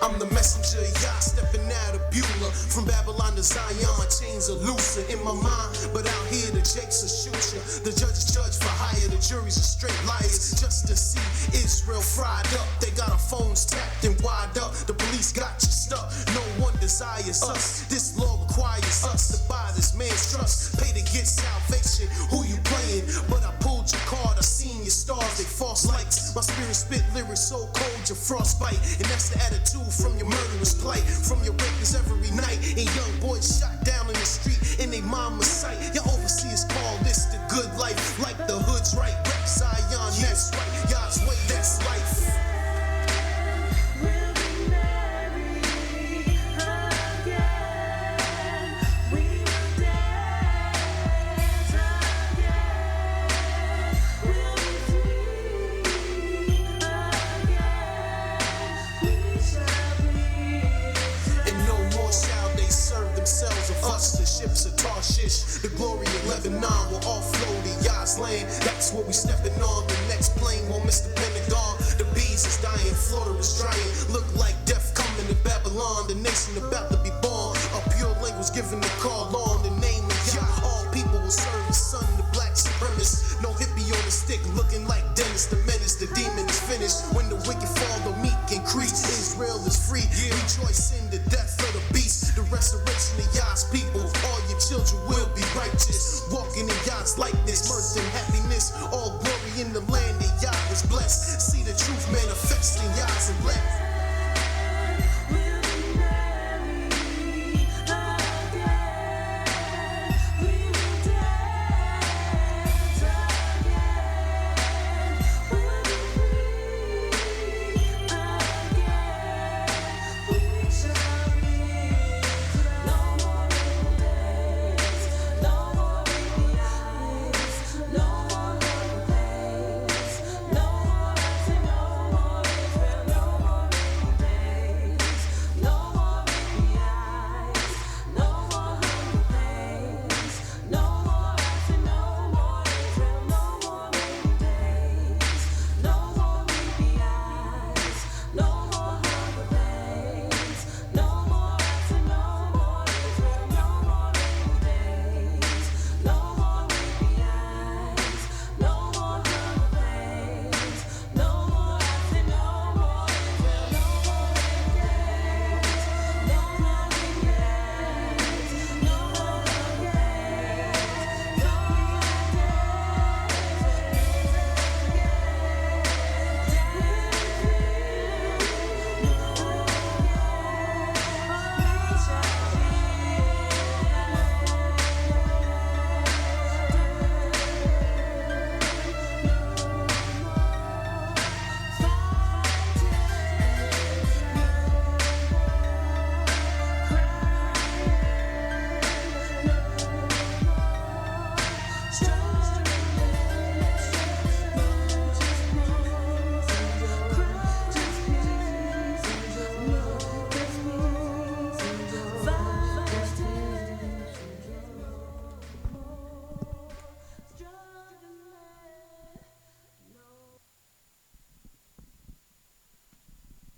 I'm the messenger, Yah, stepping out of Beulah. From Babylon to Zion, my chains are looser in my mind, but out here the jakes will shoot ya. The judges judge for hire, the juries are straight liars. Just to see Israel fried up, they got our phones tapped and wired up. The police got you stuck, no one desires us. This law requires us to buy this man's trust. Pay to get salvation, who you playing? But I pulled your card, I seen your stars, they false lights. My spirit spit lyrics so cold, your frostbite. And that's the attitude from your murderous plight, from your rapers every night. And young boys shot down in the street in they mama's sight. Your overseers call this the good life, like the hood's right. Rep Zion, that's right. Yah's way, that's life. The ships of Tarshish, the glory of Lebanon will offload to Yah's land. That's what we stepping on. The next plane won't miss the Pentagon. The bees is dying, Florida is drying. Look like death coming to Babylon. The nation about to be born. A pure language giving the call on the name of Yah. All people will serve the sun, the black supremacist. No hippie on the stick, looking like Dennis the Menace. The demon is finished. When the wicked fall, the meek increase. Israel is free. Rejoice in the death of the beast. The resurrection of Yah's people. All your children will be righteous. Walking in Yah's likeness. Mirth and happiness. All glory in the land that Yah is blessed. See the truth manifest in Yah's elect.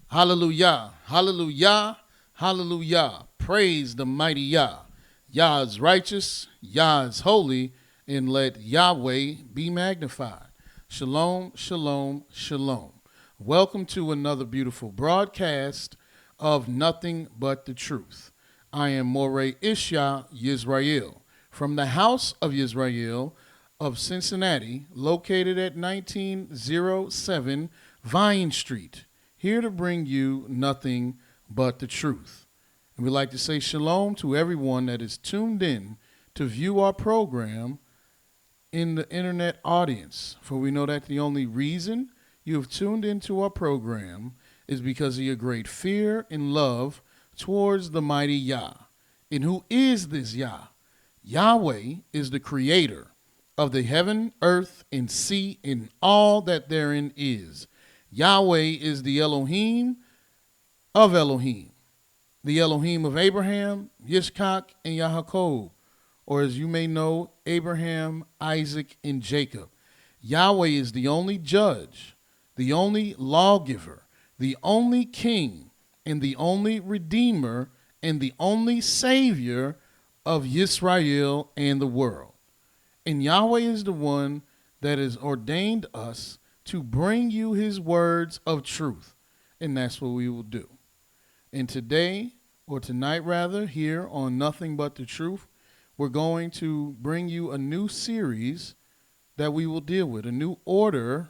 Hallelujah, hallelujah, hallelujah. Praise the mighty Yah. Yah is righteous, Yah is holy, and let Yahweh be magnified. Shalom, shalom, shalom. Welcome to another beautiful broadcast of Nothing But the Truth. I am Mowreh IshYAH, YIsraEL, from the house of YIsraEL of Cincinnati, located at 1907 Vine Street, here to bring you nothing but the truth. And we'd like to say shalom to everyone that is tuned in to view our program in the internet audience. For we know that the only reason you have tuned into our program is because of your great fear and love towards the mighty Yah. And who is this Yah? Yahweh is the creator of the heaven, earth, and sea, and all that therein is. Yahweh is the Elohim of Elohim, the Elohim of Abraham, Yitzchak, and Yaakov, or as you may know, Abraham, Isaac, and Jacob. Yahweh is the only judge, the only lawgiver, the only king, and the only Redeemer and the only Savior of Yisrael and the world. And Yahweh is the one that has ordained us to bring you his words of truth. And that's what we will do. And today, or tonight rather, here on Nothing But the Truth, we're going to bring you a new series that we will deal with, a new order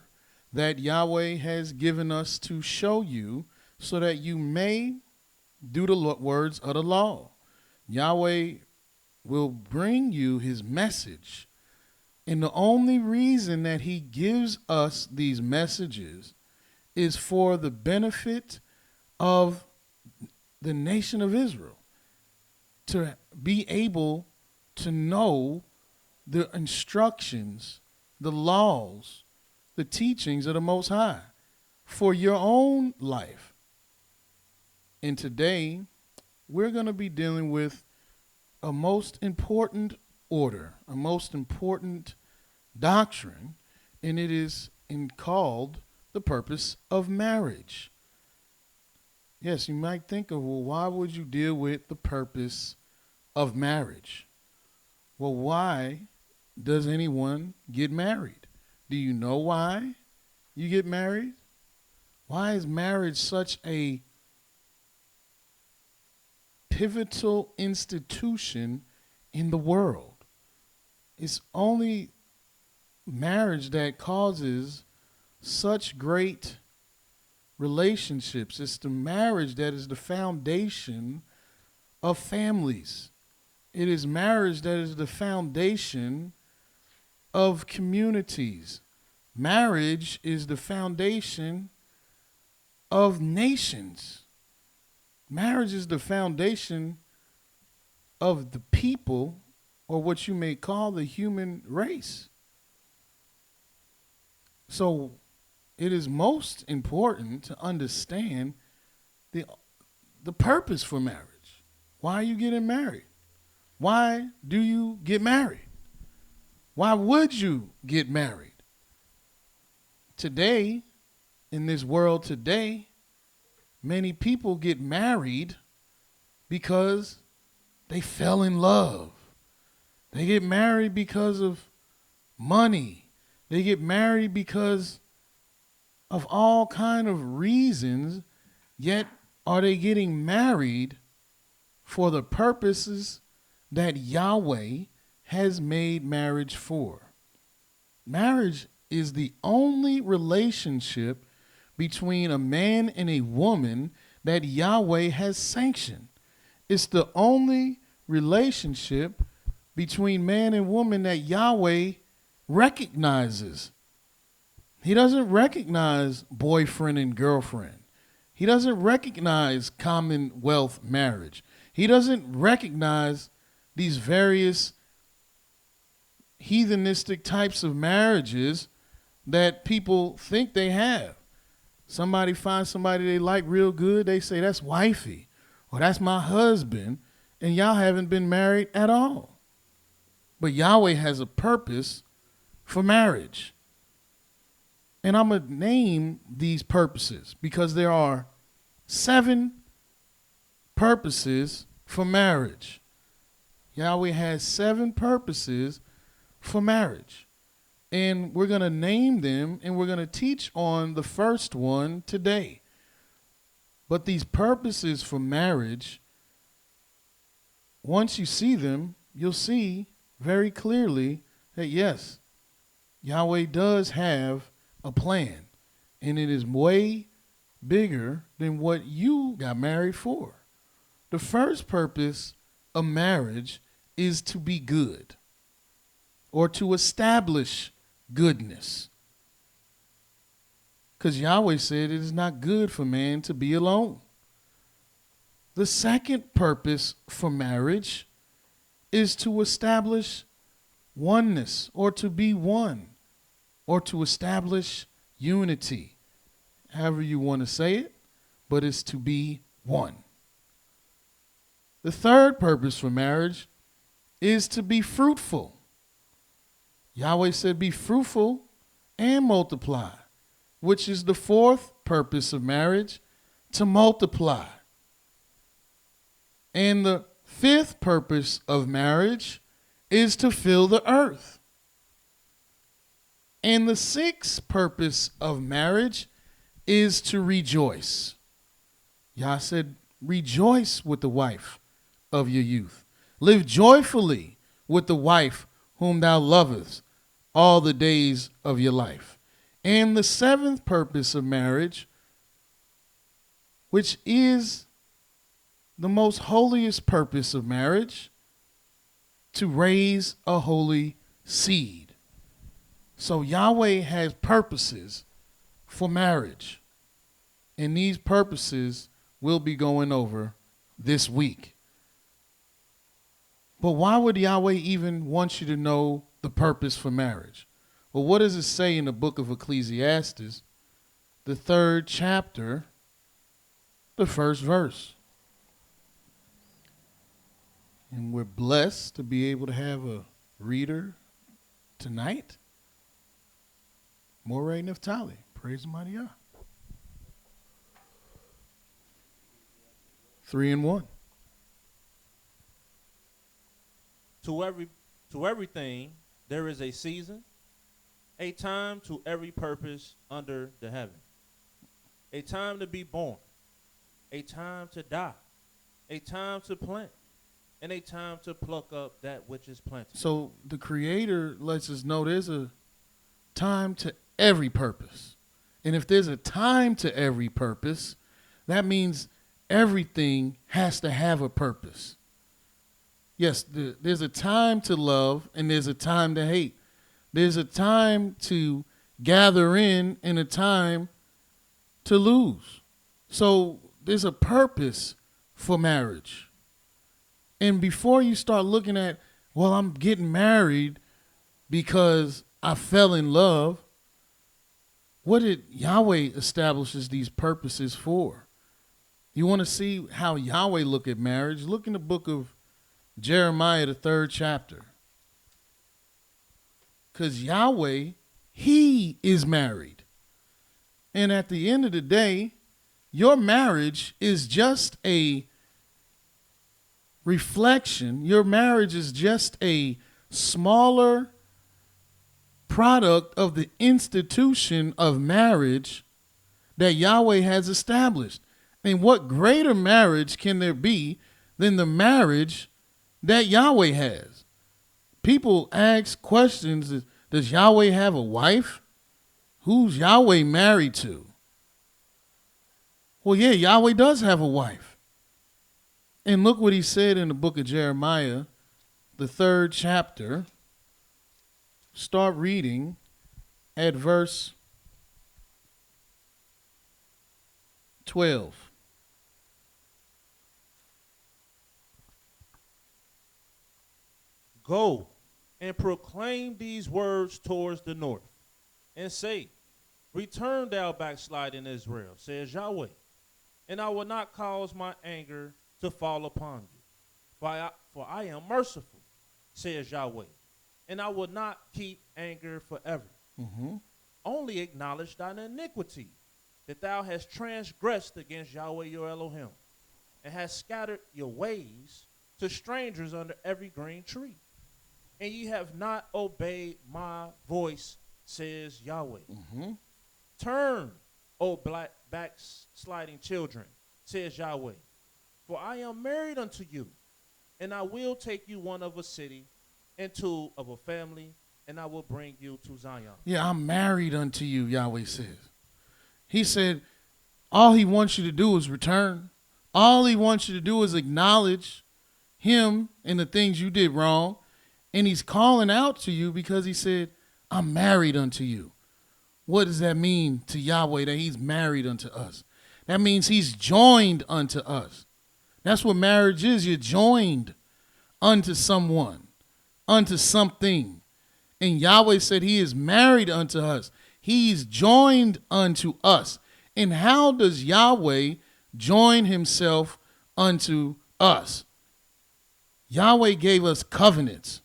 that Yahweh has given us to show you so that you may do the words of the law. Yahweh will bring you his message. And the only reason that he gives us these messages is for the benefit of the nation of Israel, to be able to know the instructions, the laws, the teachings of the Most High for your own life. And today, we're going to be dealing with a most important order, a most important doctrine, and it is called the purpose of marriage. Yes, you might think of, well, why would you deal with the purpose of marriage? Well, why does anyone get married? Do you know why you get married? Why is marriage such a pivotal institution in the world? It's only marriage that causes such great relationships. It's the marriage that is the foundation of families. It is marriage that is the foundation of communities. Marriage is the foundation of nations. Marriage is the foundation of the people, or what you may call the human race. So it is most important to understand the purpose for marriage. Why are you getting married? Why do you get married? Why would you get married? Today, in this world today, many people get married because they fell in love. They get married because of money. They get married because of all kind of reasons, yet are they getting married for the purposes that Yahweh has made marriage for? Marriage is the only relationship between a man and a woman that Yahweh has sanctioned. It's the only relationship between man and woman that Yahweh recognizes. He doesn't recognize boyfriend and girlfriend. He doesn't recognize commonwealth marriage. He doesn't recognize these various heathenistic types of marriages that people think they have. Somebody finds somebody they like real good, they say, that's wifey, or that's my husband, and y'all haven't been married at all. But Yahweh has a purpose for marriage. And I'm going to name these purposes because there are 7 purposes for marriage. Yahweh has 7 purposes for marriage. And we're going to name them, and we're going to teach on the first one today. But these purposes for marriage, once you see them, you'll see very clearly that yes, Yahweh does have a plan, and it is way bigger than what you got married for. The first purpose of marriage is to be good, or to establish goodness. Because Yahweh said it is not good for man to be alone. The second purpose for marriage is to establish oneness, or to be one, or to establish unity. However you want to say it, but it's to be one. The third purpose for marriage is to be fruitful. Yahweh said, be fruitful and multiply, which is the fourth purpose of marriage, to multiply. And the fifth purpose of marriage is to fill the earth. And the sixth purpose of marriage is to rejoice. Yah said, rejoice with the wife of your youth. Live joyfully with the wife whom thou lovest all the days of your life. And the seventh purpose of marriage, which is the most holiest purpose of marriage, to raise a holy seed. So Yahweh has purposes for marriage. And these purposes we'll be going over this week. But why would Yahweh even want you to know the purpose for marriage? Well, what does it say in the book of Ecclesiastes, the 3rd chapter, the 1st verse? And we're blessed to be able to have a reader tonight. Mowreh Napthtali. Praise the mighty Yah. 3 and 1. To everything there is a season, a time to every purpose under the heaven. A time to be born, a time to die, a time to plant, and a time to pluck up that which is planted. So the Creator lets us know there's a time to every purpose. And if there's a time to every purpose, that means everything has to have a purpose. Yes, there's a time to love and there's a time to hate. There's a time to gather in and a time to lose. So there's a purpose for marriage. And before you start looking at, well, I'm getting married because I fell in love, what did Yahweh establishes these purposes for? You want to see how Yahweh look at marriage? Look in the book of Jeremiah, the 3rd chapter. Because Yahweh, he is married. And at the end of the day, your marriage is just a reflection. Your marriage is just a smaller product of the institution of marriage that Yahweh has established. And what greater marriage can there be than the marriage that Yahweh has? People ask questions. Does Yahweh have a wife? Who's Yahweh married to? Well, yeah, Yahweh does have a wife. And look what he said in the book of Jeremiah, the 3rd chapter. Start reading at verse 12. Go and proclaim these words towards the north, and say, return thou backsliding Israel, says Yahweh, and I will not cause my anger to fall upon you. For I am merciful, says Yahweh, and I will not keep anger forever. Mm-hmm. Only acknowledge thine iniquity, that thou hast transgressed against Yahweh your Elohim, and hast scattered your ways to strangers under every green tree. And ye have not obeyed my voice, says Yahweh. Mm-hmm. Turn, O backsliding children, says Yahweh, for I am married unto you, and I will take you one of a city, and two of a family, and I will bring you to Zion. Yeah, I'm married unto you, Yahweh says. He said, all he wants you to do is return. All he wants you to do is acknowledge him and the things you did wrong. And he's calling out to you because he said, I'm married unto you. What does that mean to Yahweh, that he's married unto us? That means he's joined unto us. That's what marriage is. You're joined unto someone, unto something. And Yahweh said he is married unto us. He's joined unto us. And how does Yahweh join himself unto us? Yahweh gave us covenants.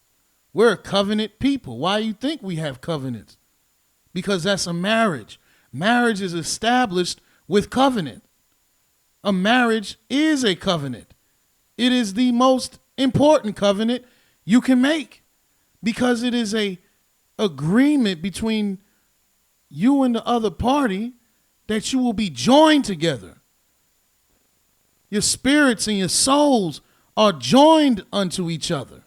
We're a covenant people. Why do you think we have covenants? Because that's a marriage. Marriage is established with covenant. A marriage is a covenant. It is the most important covenant you can make because it is a agreement between you and the other party that you will be joined together. Your spirits and your souls are joined unto each other.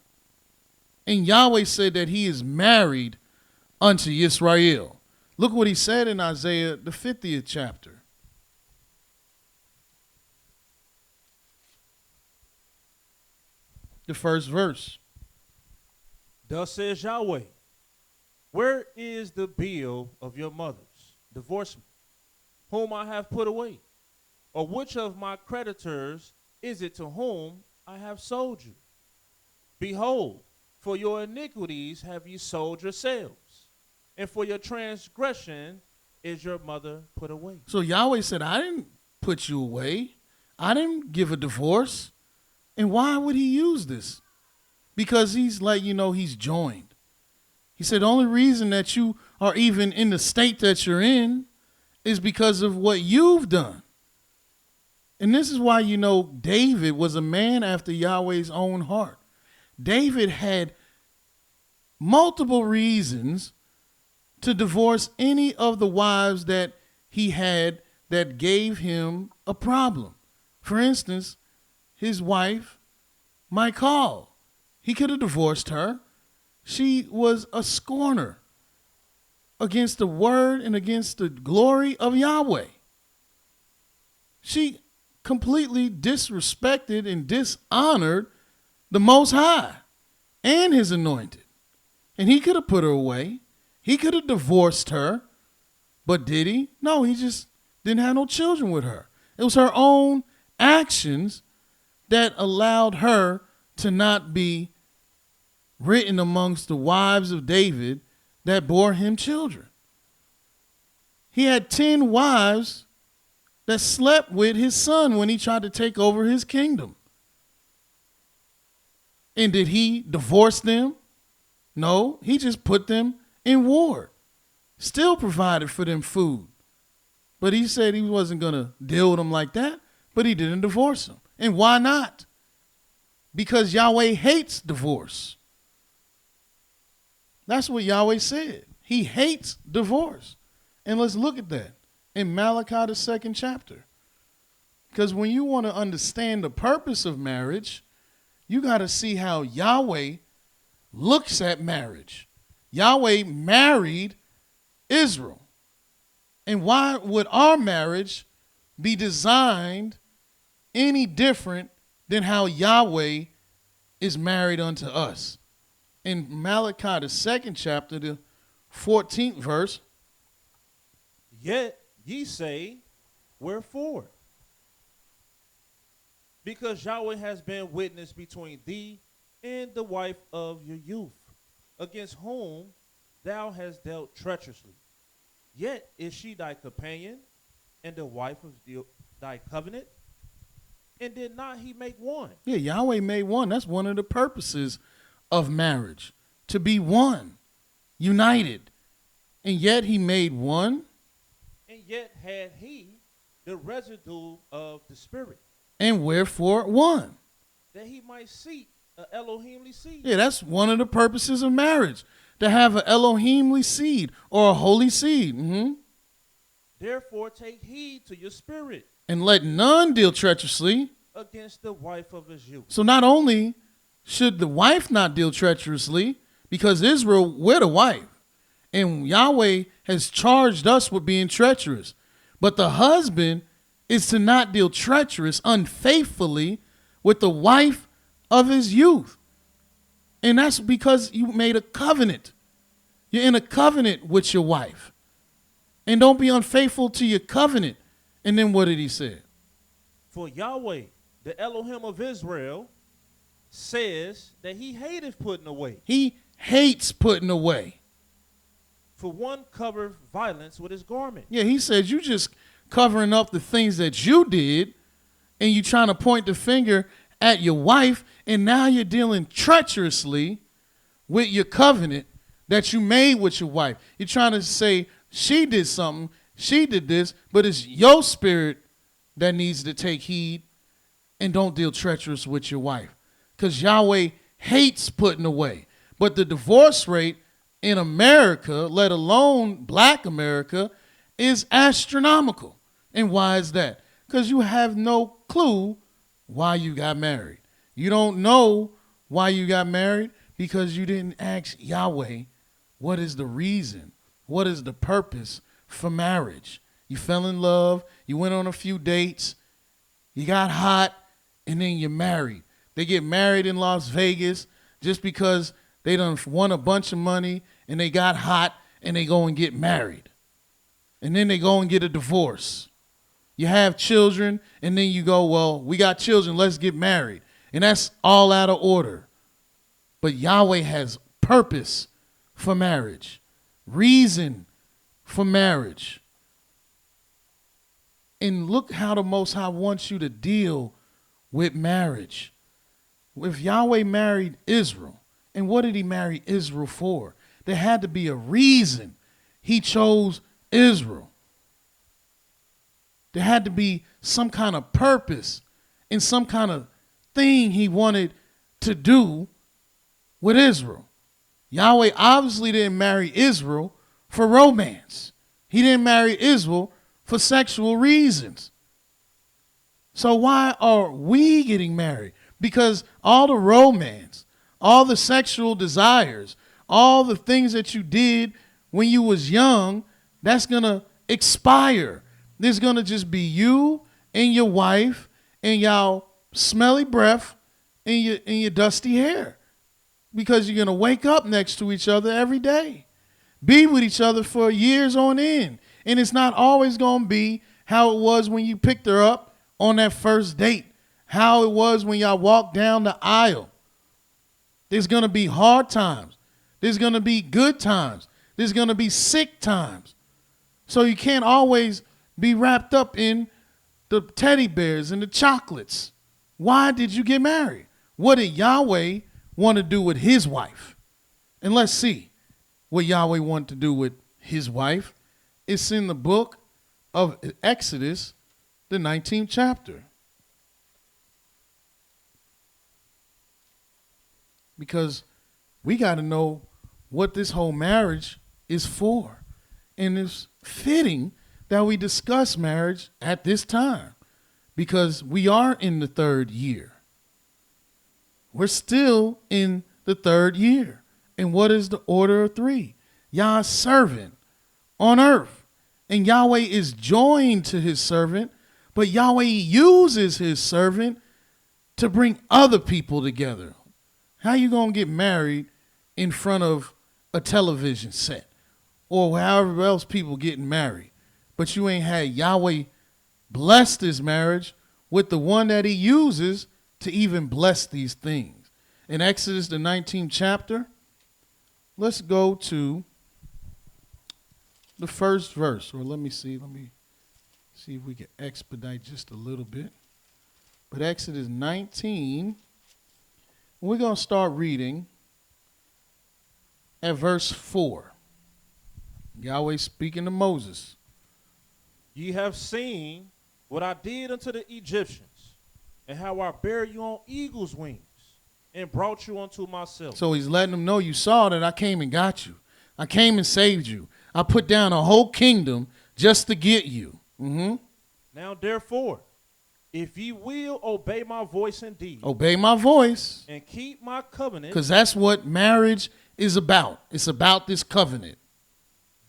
And Yahweh said that he is married unto YIsraEL. Look what he said in Isaiah, the 50th chapter. The first verse. Thus says Yahweh, where is the bill of your mothers, divorcement, whom I have put away? Or which of my creditors is it to whom I have sold you? Behold, for your iniquities have ye sold yourselves, and for your transgression is your mother put away. So Yahweh said, I didn't put you away. I didn't give a divorce. And why would he use this? Because he's like, he's joined. He said the only reason that you are even in the state that you're in is because of what you've done. And this is why, David was a man after Yahweh's own heart. David had multiple reasons to divorce any of the wives that he had that gave him a problem. For instance, his wife, Michal. He could have divorced her. She was a scorner against the word and against the glory of Yahweh. She completely disrespected and dishonored the Most High and his anointed. And he could have put her away. He could have divorced her. But did he? No, he just didn't have no children with her. It was her own actions that allowed her to not be written amongst the wives of David that bore him children. He had 10 wives that slept with his son when he tried to take over his kingdom. And did he divorce them? No, he just put them in ward. Still provided for them food. But he said he wasn't going to deal with them like that, but he didn't divorce them. And why not? Because Yahweh hates divorce. That's what Yahweh said. He hates divorce. And let's look at that in Malachi, the 2nd chapter. Because when you want to understand the purpose of marriage, you got to see how Yahweh looks at marriage. Yahweh married Israel. And why would our marriage be designed any different than how Yahweh is married unto us? In Malachi, the 2nd chapter, the 14th verse. Yet ye say, wherefore? Because Yahweh has been witness between thee and the wife of your youth, against whom thou hast dealt treacherously. Yet is she thy companion and the wife of thy covenant? And did not he make one? Yeah, Yahweh made one. That's one of the purposes of marriage, to be one, united. And yet he made one. And yet had he the residue of the spirit. And wherefore one? That he might seek a Elohimly seed. Yeah, that's one of the purposes of marriage, to have an Elohimly seed or a holy seed. Therefore take heed to your spirit. And let none deal treacherously against the wife of his youth. So not only should the wife not deal treacherously, because Israel, we're the wife. And Yahweh has charged us with being treacherous. But the husband is to not deal treacherous unfaithfully with the wife of his youth. And that's because you made a covenant. You're in a covenant with your wife. And don't be unfaithful to your covenant. And then what did he say? For Yahweh, the Elohim of Israel, says that he hateth putting away. He hates putting away. For one covered violence with his garment. Yeah, he says you just covering up the things that you did, and you trying to point the finger at your wife, and now you're dealing treacherously with your covenant that you made with your wife. You're trying to say she did something, she did this, but it's your spirit that needs to take heed and don't deal treacherous with your wife. Because Yahweh hates putting away. But the divorce rate in America, let alone black America, is astronomical. And why is that? Because you have no clue why you got married. You don't know why you got married because you didn't ask Yahweh, what is the reason? What is the purpose for marriage? You fell in love, you went on a few dates, you got hot, and then you're married. They get married in Las Vegas just because they done won a bunch of money and they got hot and they go and get married. And then they go and get a divorce. You have children and then you go, well, we got children, let's get married. And that's all out of order. But Yahweh has purpose for marriage, reason for marriage. And look how the Most High wants you to deal with marriage. If Yahweh married Israel, and what did he marry Israel for? There had to be a reason he chose Israel. There had to be some kind of purpose and some kind of thing he wanted to do with Israel. Yahweh obviously didn't marry Israel for romance. He didn't marry Israel for sexual reasons. So why are we getting married? Because all the romance, all the sexual desires, all the things that you did when you was young, that's going to expire. There's going to just be you and your wife and y'all smelly breath and your dusty hair. Because you're going to wake up next to each other every day. Be with each other for years on end. And it's not always going to be how it was when you picked her up on that first date. How it was when y'all walked down the aisle. There's going to be hard times. There's going to be good times. There's going to be sick times. So you can't always be wrapped up in the teddy bears and the chocolates. Why did you get married? What did Yahweh want to do with his wife? And let's see what Yahweh wanted to do with his wife. It's in the book of Exodus, the 19th chapter. Because we got to know what this whole marriage is for. And it's fitting that we discuss marriage at this time. Because we are in the third year. We're still in the third year. And what is the order of three? Yah's servant on earth. And Yahweh is joined to his servant, but Yahweh uses his servant to bring other people together. How you going to get married in front of a television set or however else people getting married, but you ain't had Yahweh bless this marriage with the one that he uses to even bless these things? In Exodus, the 19th chapter, let's go to the first verse. Or let me see if we can expedite just a little bit. But Exodus 19, we're going to start reading at verse 4. Yahweh speaking to Moses. Ye have seen what I did unto the Egyptians, and how I bare you on eagle's wings, and brought you unto myself. So he's letting them know, you saw that I came and got you. I came and saved you. I put down a whole kingdom just to get you. Mm-hmm. Now therefore, if ye will obey my voice indeed. Obey my voice. And keep my covenant. Because that's what marriage is about. It's about this covenant.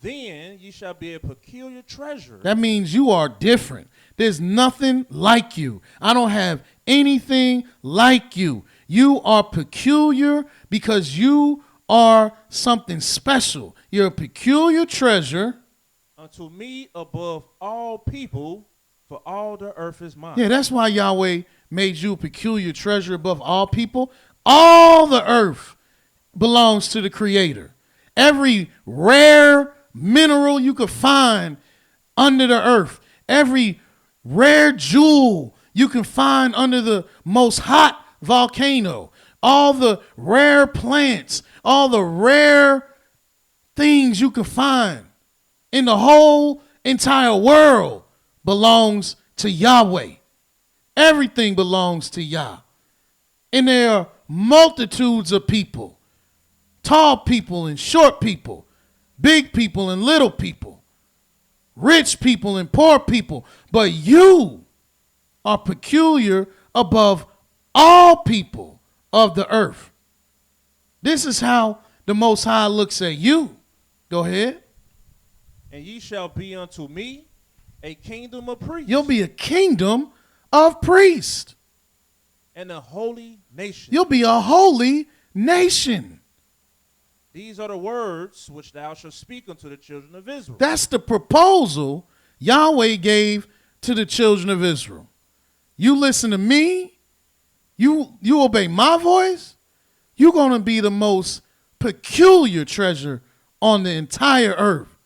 Then ye shall be a peculiar treasure. That means you are different. There's nothing like you. I don't have anything like you. You are peculiar because you are something special. You're a peculiar treasure. Unto me above all people, for all the earth is mine. Yeah, that's why Yahweh made you a peculiar treasure above all people. All the earth belongs to the Creator. Every rare mineral you could find under the earth, every rare jewel you can find under the most hot volcano, all the rare plants, all the rare things you can find in the whole entire world belongs to Yahweh. Everything belongs to Yah. And there are multitudes of people, tall people and short people, big people and little people, rich people and poor people. But you are peculiar above all people of the earth. This is how the Most High looks at you. Go ahead. And ye shall be unto me a kingdom of priests. You'll be a kingdom of priests. And a holy nation. You'll be a holy nation. These are the words which thou shalt speak unto the children of Israel. That's the proposal Yahweh gave to the children of Israel. You listen to me, you obey my voice, you're going to be the most peculiar treasure on the entire earth.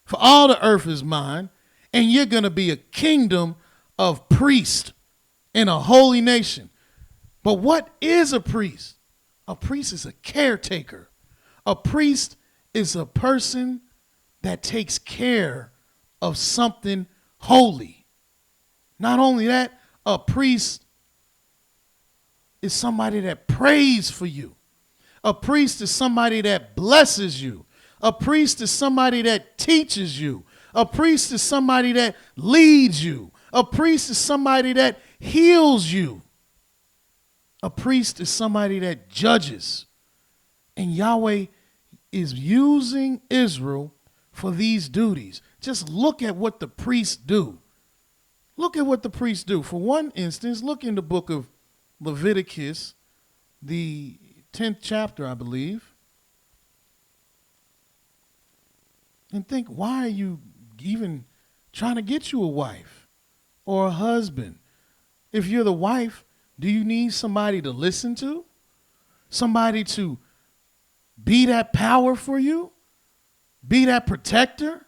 For all the earth is mine, and you're going to be a kingdom of priests and a holy nation. But what is a priest? A priest is a caretaker. A priest is a person that takes care of something holy. Not only that, a priest is somebody that prays for you. A priest is somebody that blesses you. A priest is somebody that teaches you. A priest is somebody that leads you. A priest is somebody that heals you. A priest is somebody that judges. And Yahweh is using Israel for these duties. Just look at what the priests do. Look at what the priests do. For one instance, look in the book of Leviticus, the 10th chapter, I believe. And think, why are you even trying to get you a wife or a husband? If you're the wife, do you need somebody to listen to? Somebody to be that power for you? Be that protector?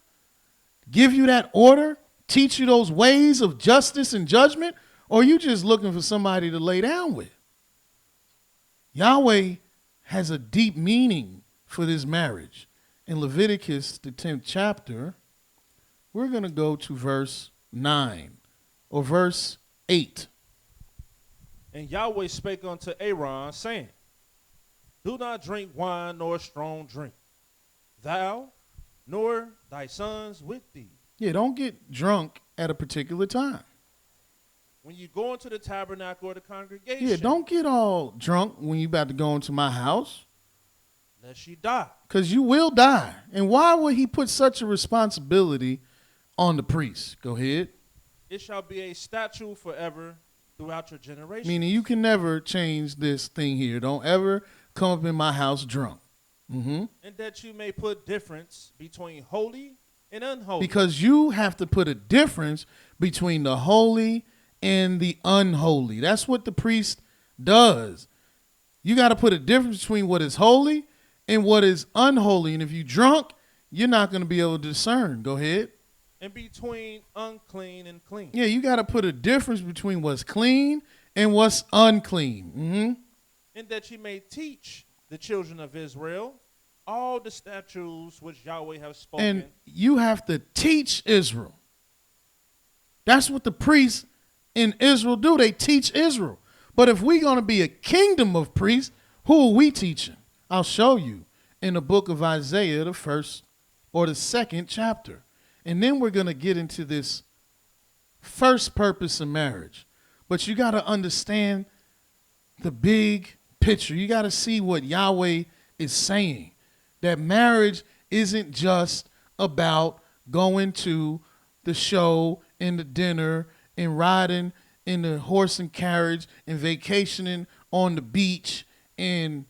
Give you that order? Teach you those ways of justice and judgment? Or are you just looking for somebody to lay down with? Yahweh has a deep meaning for this marriage. In Leviticus, the 10th chapter, we're going to go to verse 9 or verse 8. And Yahweh spake unto Aaron, saying, do not drink wine nor strong drink, thou nor thy sons with thee. Yeah, don't get drunk at a particular time. When you go into the tabernacle or the congregation. Yeah, don't get all drunk when you're about to go into my house. Lest you die. Because you will die. And why would he put such a responsibility on the priest? Go ahead. It shall be a statute forever throughout your generations. Meaning you can never change this thing here. Don't ever come up in my house drunk. Mm-hmm. And that you may put difference between holy and unholy. Because you have to put a difference between the holy and the unholy. That's what the priest does. You got to put a difference between what is holy and what is unholy. And if you're drunk, you're not going to be able to discern. Go ahead. And between unclean and clean. Yeah, you got to put a difference between what's clean and what's unclean. Mm-hmm. And that you may teach the children of Israel all the statutes which Yahweh has spoken. And you have to teach Israel. That's what the priests in Israel do. They teach Israel. But if we're going to be a kingdom of priests, who are we teaching? I'll show you in the book of Isaiah, the 1st or the 2nd chapter. And then we're going to get into this first purpose of marriage. But you got to understand the big picture. You got to see what Yahweh is saying. That marriage isn't just about going to the show and the dinner and riding in the horse and carriage and vacationing on the beach and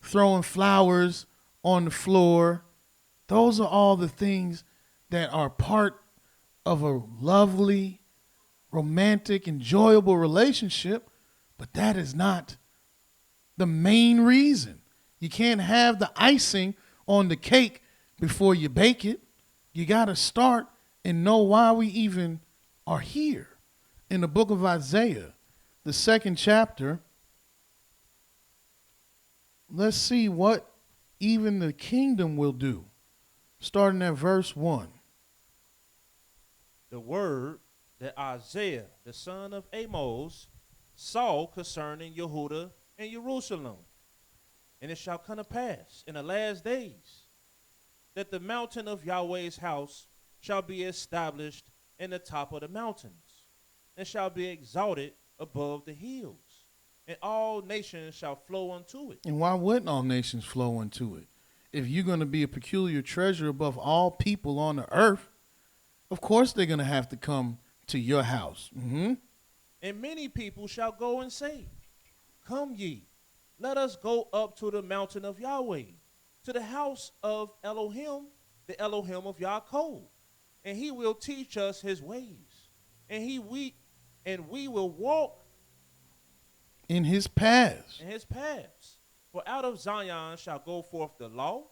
throwing flowers on the floor. Those are all the things that are part of a lovely, romantic, enjoyable relationship, but that is not the main reason. You can't have the icing on the cake before you bake it. You got to start and know why we even are here. In the book of Isaiah, the 2nd chapter, let's see what even the kingdom will do. Starting at verse 1. The word that Isaiah, the son of Amos, saw concerning Yehudah and Jerusalem. And it shall come to pass in the last days that the mountain of Yahweh's house shall be established in the top of the mountains, and shall be exalted above the hills, and all nations shall flow unto it. And why wouldn't all nations flow unto it? If you're going to be a peculiar treasure above all people on the earth, of course they're going to have to come to your house. Mm-hmm. And many people shall go and say, Come ye, let us go up to the mountain of Yahweh, to the house of Elohim, the Elohim of Yaakov, and he will teach us his ways, and we will walk in his paths. For out of Zion shall go forth the law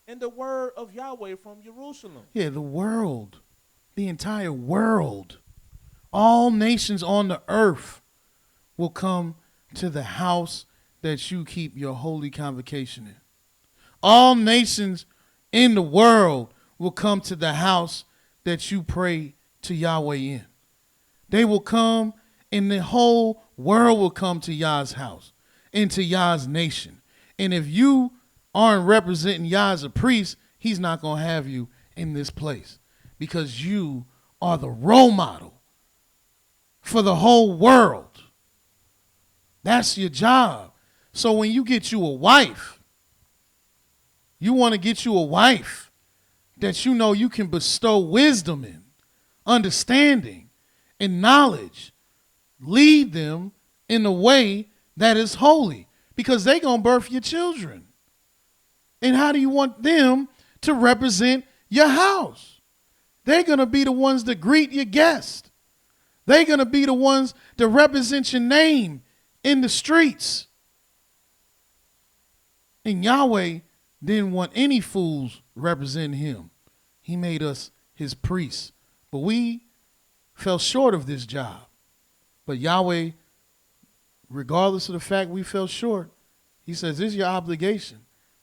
and the word of Yahweh from Jerusalem. Yeah, the world, the entire world, all nations on the earth will come to the house that you keep your holy convocation in. All nations in the world will come to the house that you pray to Yahweh in. They will come, and the whole world will come to Yah's house, into Yah's nation. And if you aren't representing Yah as a priest, he's not going to have you in this place, because you are the role model for the whole world. That's your job. So when you get you a wife, you want to get you a wife that you know you can bestow wisdom in, understanding, and knowledge. Lead them in a way that is holy, because they're going to birth your children. And how do you want them to represent your house? They're going to be the ones that greet your guests. They're going to be the ones that represent your name in the streets. And Yahweh didn't want any fools representing him. He made us his priests. But we fell short of this job. But Yahweh, regardless of the fact we fell short, he says, this is your obligation.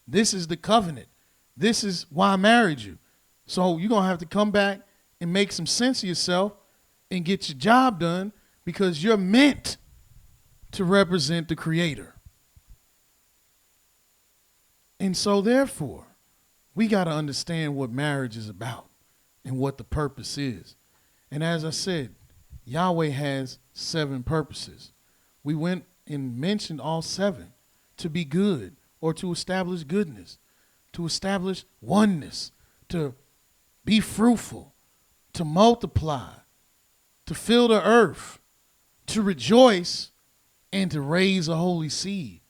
This is the covenant. This is why I married you. So you're going to have to come back and make some sense of yourself and get your job done, because you're meant to represent the Creator. And so therefore, we got to understand what marriage is about and what the purpose is. And as I said, Yahweh has 7 purposes. We went and mentioned all 7: to be good, or to establish goodness, to establish oneness, to be fruitful, to multiply, to fill the earth, to rejoice, and to raise a holy seed.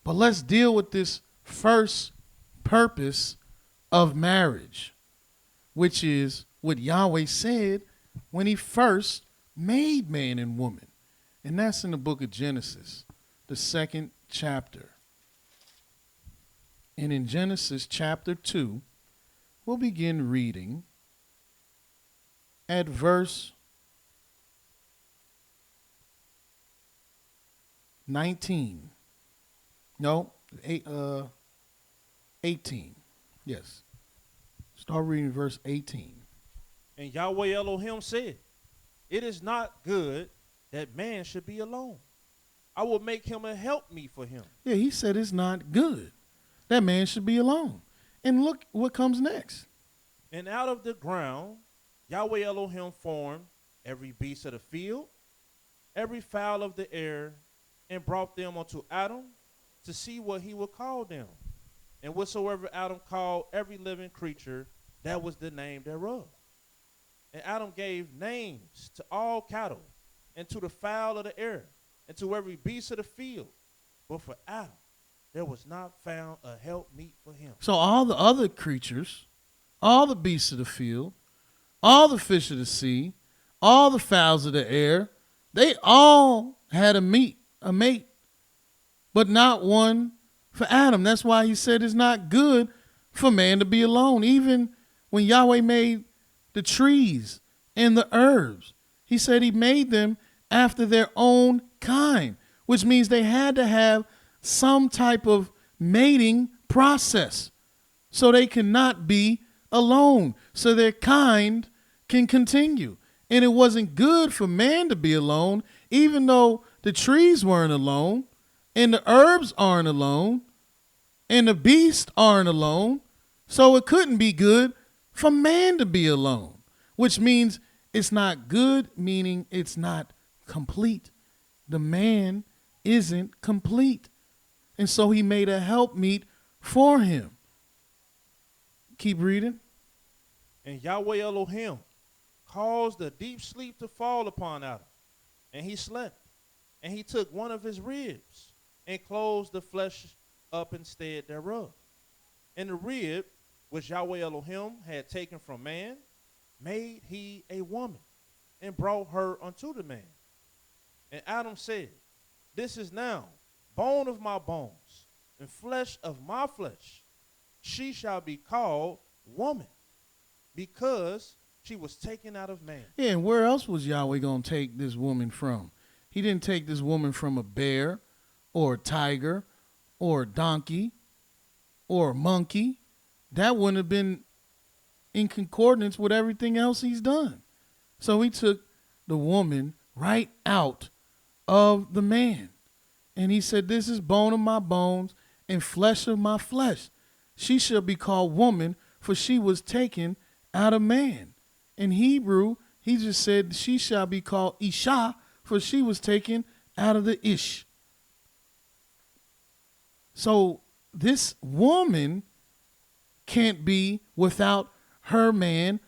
But let's deal with this first purpose of marriage, which is what Yahweh said when he first made man and woman. And that's in the book of Genesis, the 2nd chapter. And in Genesis chapter 2, we'll begin reading at verse 19. No, 18. Yes. Start reading verse 18. And Yahweh Elohim said, It is not good that man should be alone. I will make him a helpmeet for him. Yeah, he said it's not good that man should be alone. And look what comes next. And out of the ground, Yahweh Elohim formed every beast of the field, every fowl of the air, and brought them unto Adam to see what he would call them. And whatsoever Adam called every living creature, that was the name thereof. And Adam gave names to all cattle, and to the fowl of the air, and to every beast of the field. But for Adam, there was not found a helpmeet for him. So all the other creatures, all the beasts of the field, all the fish of the sea, all the fowls of the air, they all had a mate, but not one for Adam. That's why he said it's not good for man to be alone. Even when Yahweh made the trees and the herbs, he said he made them after their own kind, which means they had to have some type of mating process so they cannot be alone, so their kind can continue. And it wasn't good for man to be alone, even though the trees weren't alone, and the herbs aren't alone, and the beasts aren't alone. So it couldn't be good for man to be alone, which means it's not good, meaning it's not complete. The man isn't complete. And so he made a helpmeet for him. Keep reading. And Yahweh Elohim caused a deep sleep to fall upon Adam, and he slept. And he took one of his ribs and closed the flesh up instead thereof. And the rib which Yahweh Elohim had taken from man made he a woman and brought her unto the man. And Adam said, this is now bone of my bones and flesh of my flesh. She shall be called woman, because she was taken out of man. Yeah, and where else was Yahweh going to take this woman from? He didn't take this woman from a bear or a tiger or a donkey or a monkey. That wouldn't have been in concordance with everything else he's done. So he took the woman right out of the man. And he said, this is bone of my bones and flesh of my flesh. She shall be called woman, for she was taken out of man. In Hebrew, he just said she shall be called IshiYAH, for she was taken out of the Ish. So this woman can't be without her man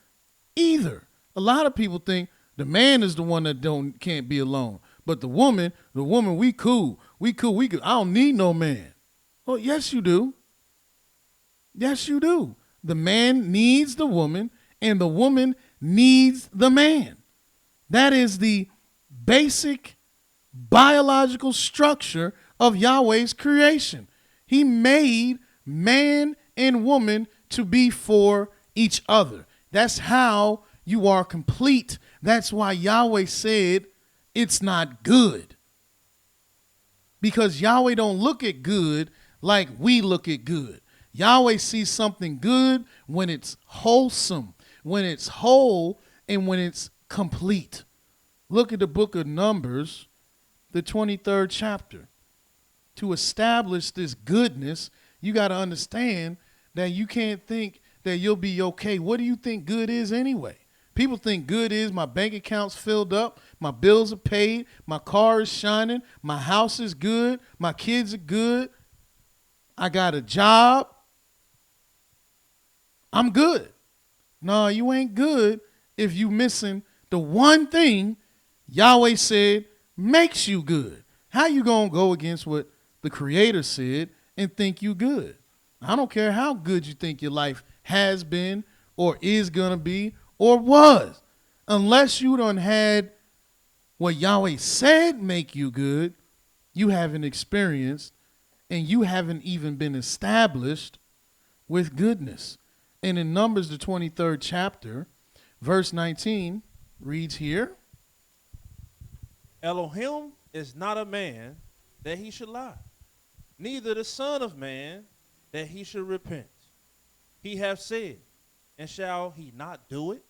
either. A lot of people think the man is the one that can't be alone. But the woman, we cool. We cool. I don't need no man. Well, yes, you do. Yes, you do. The man needs the woman, and the woman needs the man. That is the basic biological structure of Yahweh's creation. He made man and woman to be for each other. That's how you are complete. That's why Yahweh said it's not good. Because Yahweh don't look at good like we look at good. Yahweh sees something good when it's wholesome, when it's whole, and when it's complete. Look at the book of Numbers, the 23rd chapter. To establish this goodness, you got to understand that you can't think that you'll be okay. What do you think good is anyway? People think good is my bank account's filled up, my bills are paid, my car is shining, my house is good, my kids are good, I got a job, I'm good. No, you ain't good if you missing the one thing Yahweh said makes you good. How you gonna go against what the Creator said and think you good? I don't care how good you think your life has been or is gonna be or was. Unless you done had what Yahweh said make you good, you haven't experienced and you haven't even been established with goodness. And in Numbers, the 23rd chapter, verse 19 reads here. Elohim is not a man that he should lie, neither the son of man that he should repent. He hath said, and shall he not do it?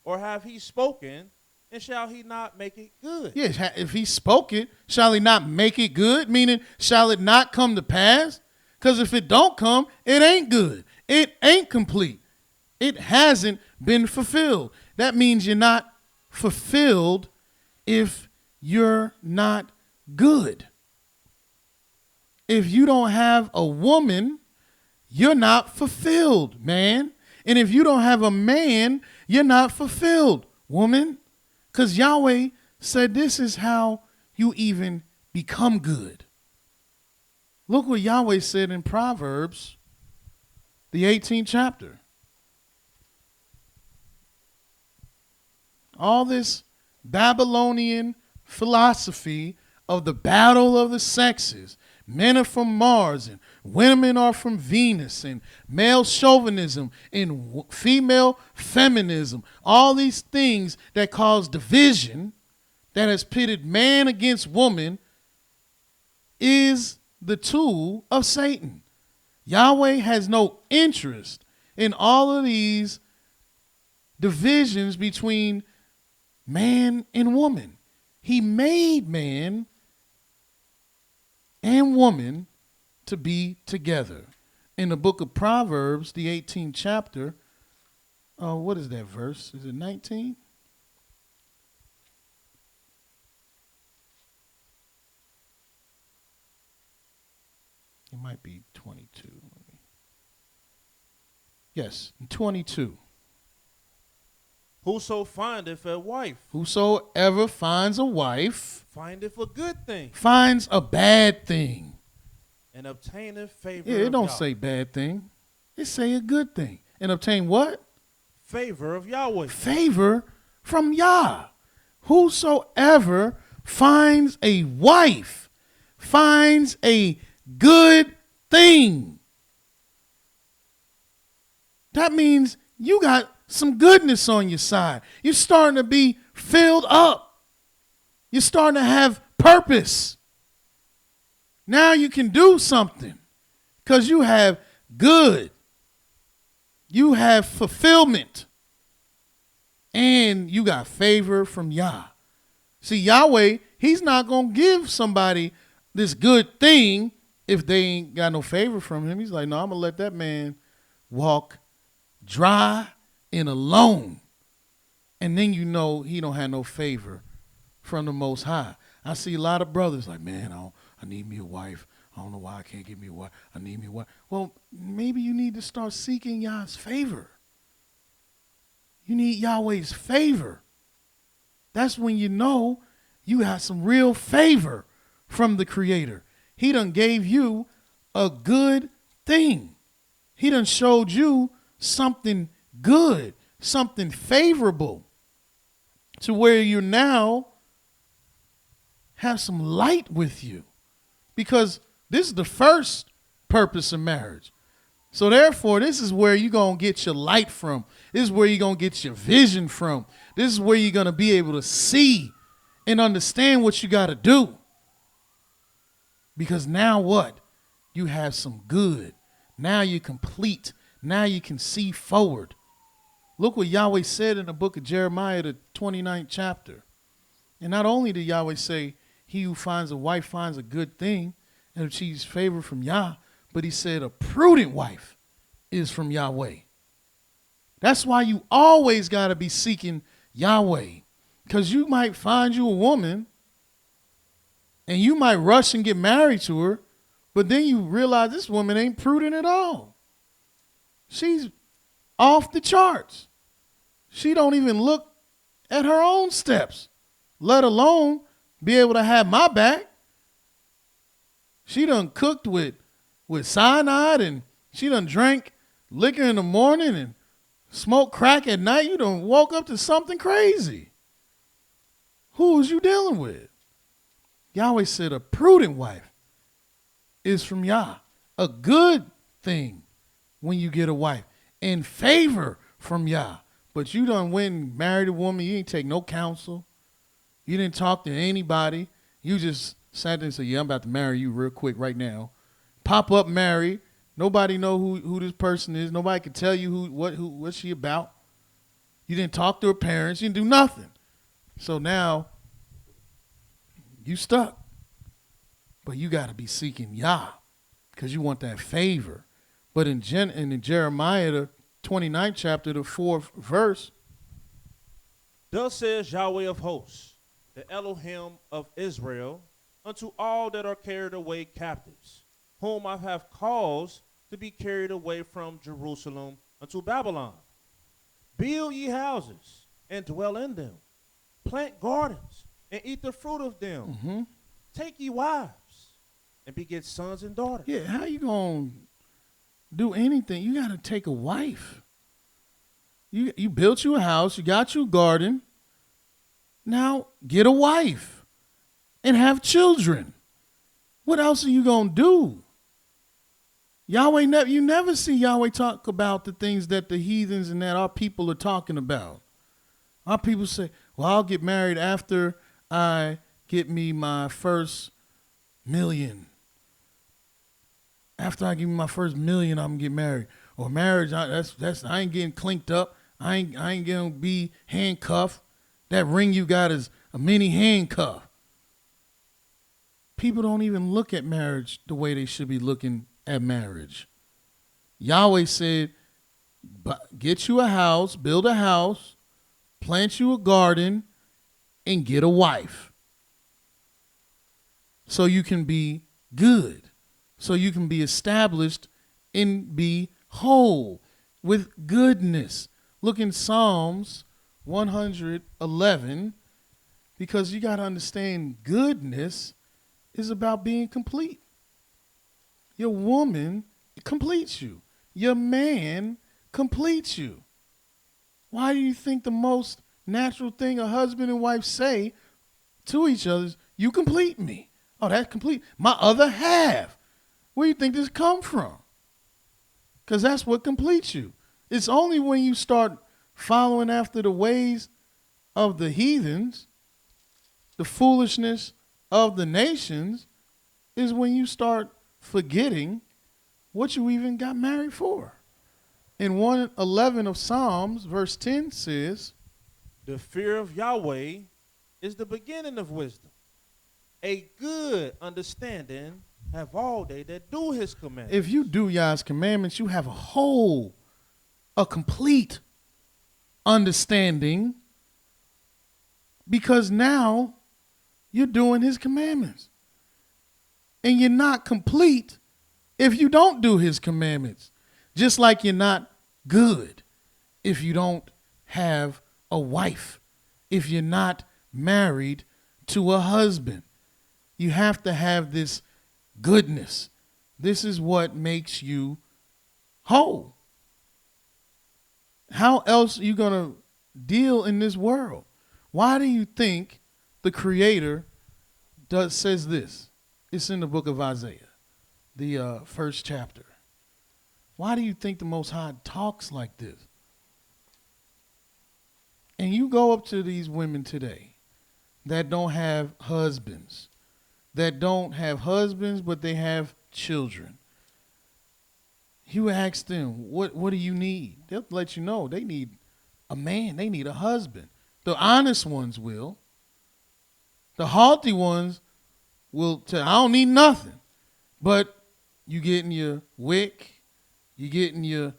Or have he spoken, and shall he not make it good? Yes, if he spoke it, shall he not make it good? Meaning, shall it not come to pass? Because if it don't come, it ain't good. It ain't complete. It hasn't been fulfilled. That means you're not fulfilled if you're not good. If you don't have a woman, you're not fulfilled, man. And if you don't have a man, you're not fulfilled, woman. Because Yahweh said this is how you even become good. Look what Yahweh said in Proverbs, the 18th chapter. All this Babylonian philosophy of the battle of the sexes. Men are from Mars and women are from Venus, and male chauvinism and female feminism. All these things that cause division, that has pitted man against woman, is the tool of Satan. Yahweh has no interest in all of these divisions between man and woman. He made man and woman to be together. In the book of Proverbs, the 18th chapter, what is that verse? Is it 19? It might be 22. Yes, 22. Whoso findeth a wife. Whosoever finds a wife Findeth a good thing. finds a bad thing. And obtaineth favor. Yeah, it don't Yah. say bad thing. It say a good thing. And obtain what? Favor of Yahweh. Favor from Yah. Whosoever finds a wife finds a good thing. That means you got some goodness on your side. You're starting to be filled up. You're starting to have purpose. Now you can do something because you have good. You have fulfillment. And you got favor from Yah. See, Yahweh, he's not going to give somebody this good thing if they ain't got no favor from him. He's like, no, I'm going to let that man walk dry and alone. And then you know he don't have no favor from the Most High. I see a lot of brothers like, man, I need me a wife. I don't know why I can't get me a wife. I need me a wife. Well, maybe you need to start seeking Yah's favor. You need Yahweh's favor. That's when you know you have some real favor from the Creator. He done gave you a good thing. He done showed you something good, something favorable, to where you now have some light with you. Because this is the first purpose of marriage. So therefore, this is where you're going to get your light from. This is where you're going to get your vision from. This is where you're going to be able to see and understand what you got to do. Because now what? You have some good. Now you're complete. Now you can see forward. Look what Yahweh said in the book of Jeremiah, the 29th chapter. And not only did Yahweh say, he who finds a wife finds a good thing and achieves favor from Yah, but he said a prudent wife is from Yahweh. That's why you always got to be seeking Yahweh. Because you might find you a woman and you might rush and get married to her, but then you realize this woman ain't prudent at all. She's off the charts. She don't even look at her own steps, let alone be able to have my back. She done cooked with cyanide, and she done drank liquor in the morning and smoked crack at night. You done woke up to something crazy. Who is you dealing with? Yahweh said a prudent wife is from Yah. A good thing when you get a wife. And favor from Yah. But you done went and married a woman. You didn't take no counsel. You didn't talk to anybody. You just sat there and said, yeah, I'm about to marry you real quick right now. Pop up married. Nobody know who this person is. Nobody can tell you what's she about. You didn't talk to her parents. You didn't do nothing. So now you stuck. But you got to be seeking Yah because you want that favor. But in Jeremiah, the 29th chapter, the 4th verse. Thus says Yahweh of hosts, the Elohim of Israel, unto all that are carried away captives, whom I have caused to be carried away from Jerusalem unto Babylon. Build ye houses and dwell in them. Plant gardens and eat the fruit of them. Mm-hmm. Take ye wives and beget sons and daughters. Yeah, how you going to do anything? You got to take a wife. You built you a house. You got you a garden. Now get a wife and have children. What else are you going to do? Yahweh, you never see Yahweh talk about the things that the heathens and that our people are talking about. Our people say, well, I'll get married after I get me my first million. After I give me my first million, I'm going to get married. Or marriage, I ain't getting clinked up. I ain't going to be handcuffed. That ring you got is a mini handcuff. People don't even look at marriage the way they should be looking at marriage. Yahweh said, get you a house, build a house, plant you a garden, and get a wife. So you can be good. So you can be established and be whole with goodness. Look in Psalms 111, because you got to understand goodness is about being complete. Your woman completes you. Your man completes you. Why do you think the most natural thing a husband and wife say to each other is, you complete me? Oh, that's complete. My other half. Where do you think this come from? Because that's what completes you. It's only when you start following after the ways of the heathens, the foolishness of the nations, is when you start forgetting what you even got married for. In 111 of Psalms, verse 10 says, the fear of Yahweh is the beginning of wisdom. A good understanding have all they that do his commandments. If you do Yah's commandments, you have a complete understanding, because now you're doing his commandments. And you're not complete if you don't do his commandments. Just like you're not good if you don't have a wife, if you're not married to a husband. You have to have this goodness. This is what makes you whole. How else are you going to deal in this world? Why do you think the Creator says this? It's in the book of Isaiah, the first chapter. Why do you think the Most High talks like this? And you go up to these women today that don't have husbands, but they have children. You ask them, what do you need? They'll let you know they need a man. They need a husband. The honest ones will. The haughty ones will tell, I don't need nothing. But you getting your WIC, you getting your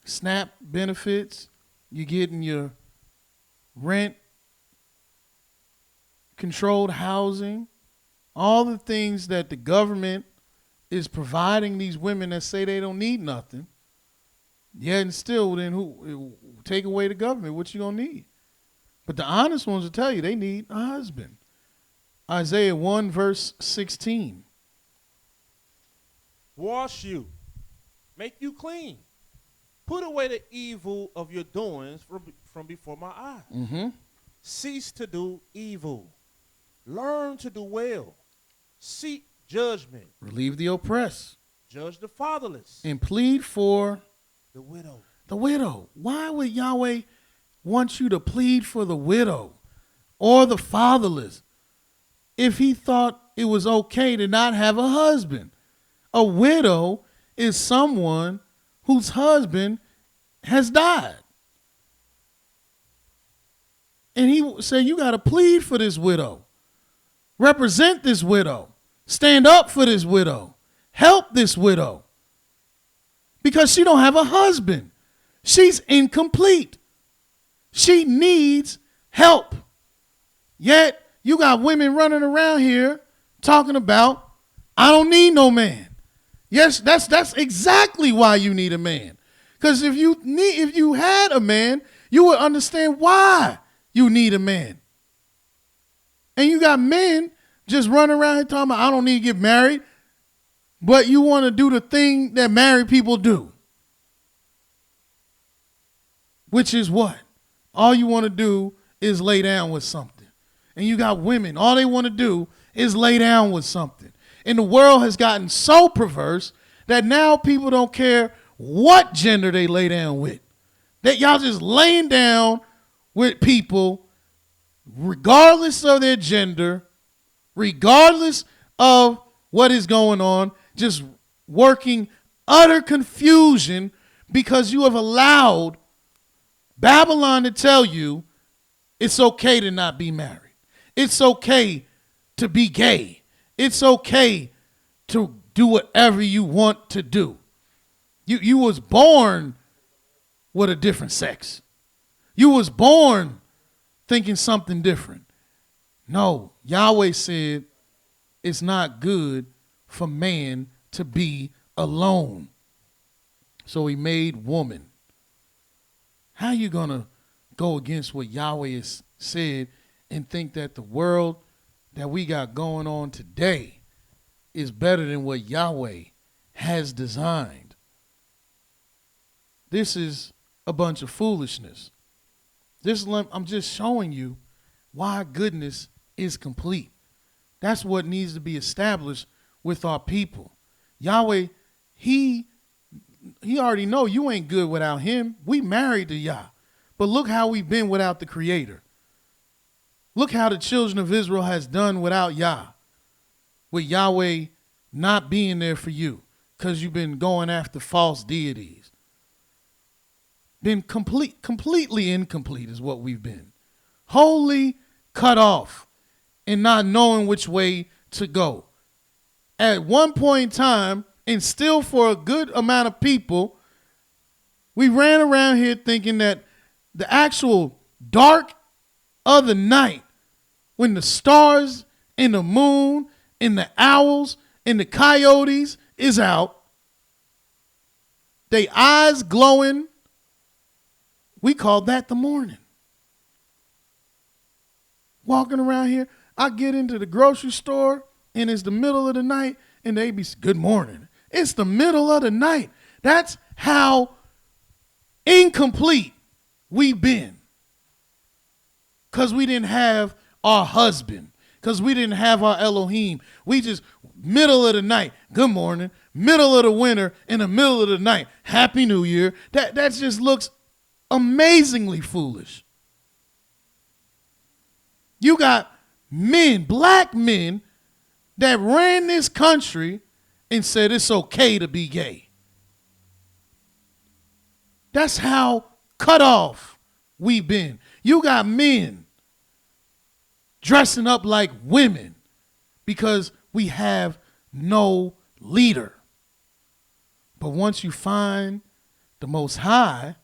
SNAP benefits, you getting your rent, controlled housing, all the things that the government is providing these women that say they don't need nothing. Yeah, and still, then who take away the government? What you gonna need? But the honest ones will tell you they need a husband. Isaiah 1 verse 16. Wash you, make you clean. Put away the evil of your doings from before my eyes. Mm-hmm. Cease to do evil. Learn to do well. Seek judgment. Relieve the oppressed. Judge the fatherless. And plead for the widow. The widow. Why would Yahweh want you to plead for the widow or the fatherless if he thought it was okay to not have a husband? A widow is someone whose husband has died. And he said, you got to plead for this widow. Represent this widow. Stand up for this widow. Help this widow. Because she don't have a husband. She's incomplete. She needs help. Yet you got women running around here talking about, I don't need no man. Yes, that's exactly why you need a man. Because if you had a man, you would understand why you need a man. And you got men just running around here talking about, I don't need to get married, but you want to do the thing that married people do. Which is what? All you want to do is lay down with something. And you got women, all they want to do is lay down with something. And the world has gotten so perverse that now people don't care what gender they lay down with. That y'all just laying down with people regardless of their gender, regardless of what is going on, just working utter confusion because you have allowed Babylon to tell you It's okay to not be married. It's okay to be gay. It's okay to do whatever you want to do. You was born with a different sex. You was born thinking something different. No, Yahweh said it's not good for man to be alone. So he made woman. How you going to go against what Yahweh has said and think that the world that we got going on today is better than what Yahweh has designed? This is a bunch of foolishness. I'm just showing you why goodness is complete. That's what needs to be established with our people. Yahweh, he already know you ain't good without him. We married to Yah. But look how we've been without the Creator. Look how the children of Israel has done without Yah. With Yahweh not being there for you because you've been going after false deities. Been completely incomplete is what we've been. Wholly cut off and not knowing which way to go. At one point in time, and still for a good amount of people, we ran around here thinking that the actual dark of the night, when the stars and the moon and the owls and the coyotes is out, they eyes glowing, we call that the morning. Walking around here, I get into the grocery store and it's the middle of the night and they be, good morning. It's the middle of the night. That's how incomplete we've been. Because we didn't have our husband. Because we didn't have our Elohim. We just, middle of the night, good morning. Middle of the winter, in the middle of the night, Happy New Year. That just looks amazingly foolish. You got men, black men, that ran this country and said it's okay to be gay. That's how cut off we've been. You got men dressing up like women because we have no leader. But once you find the Most High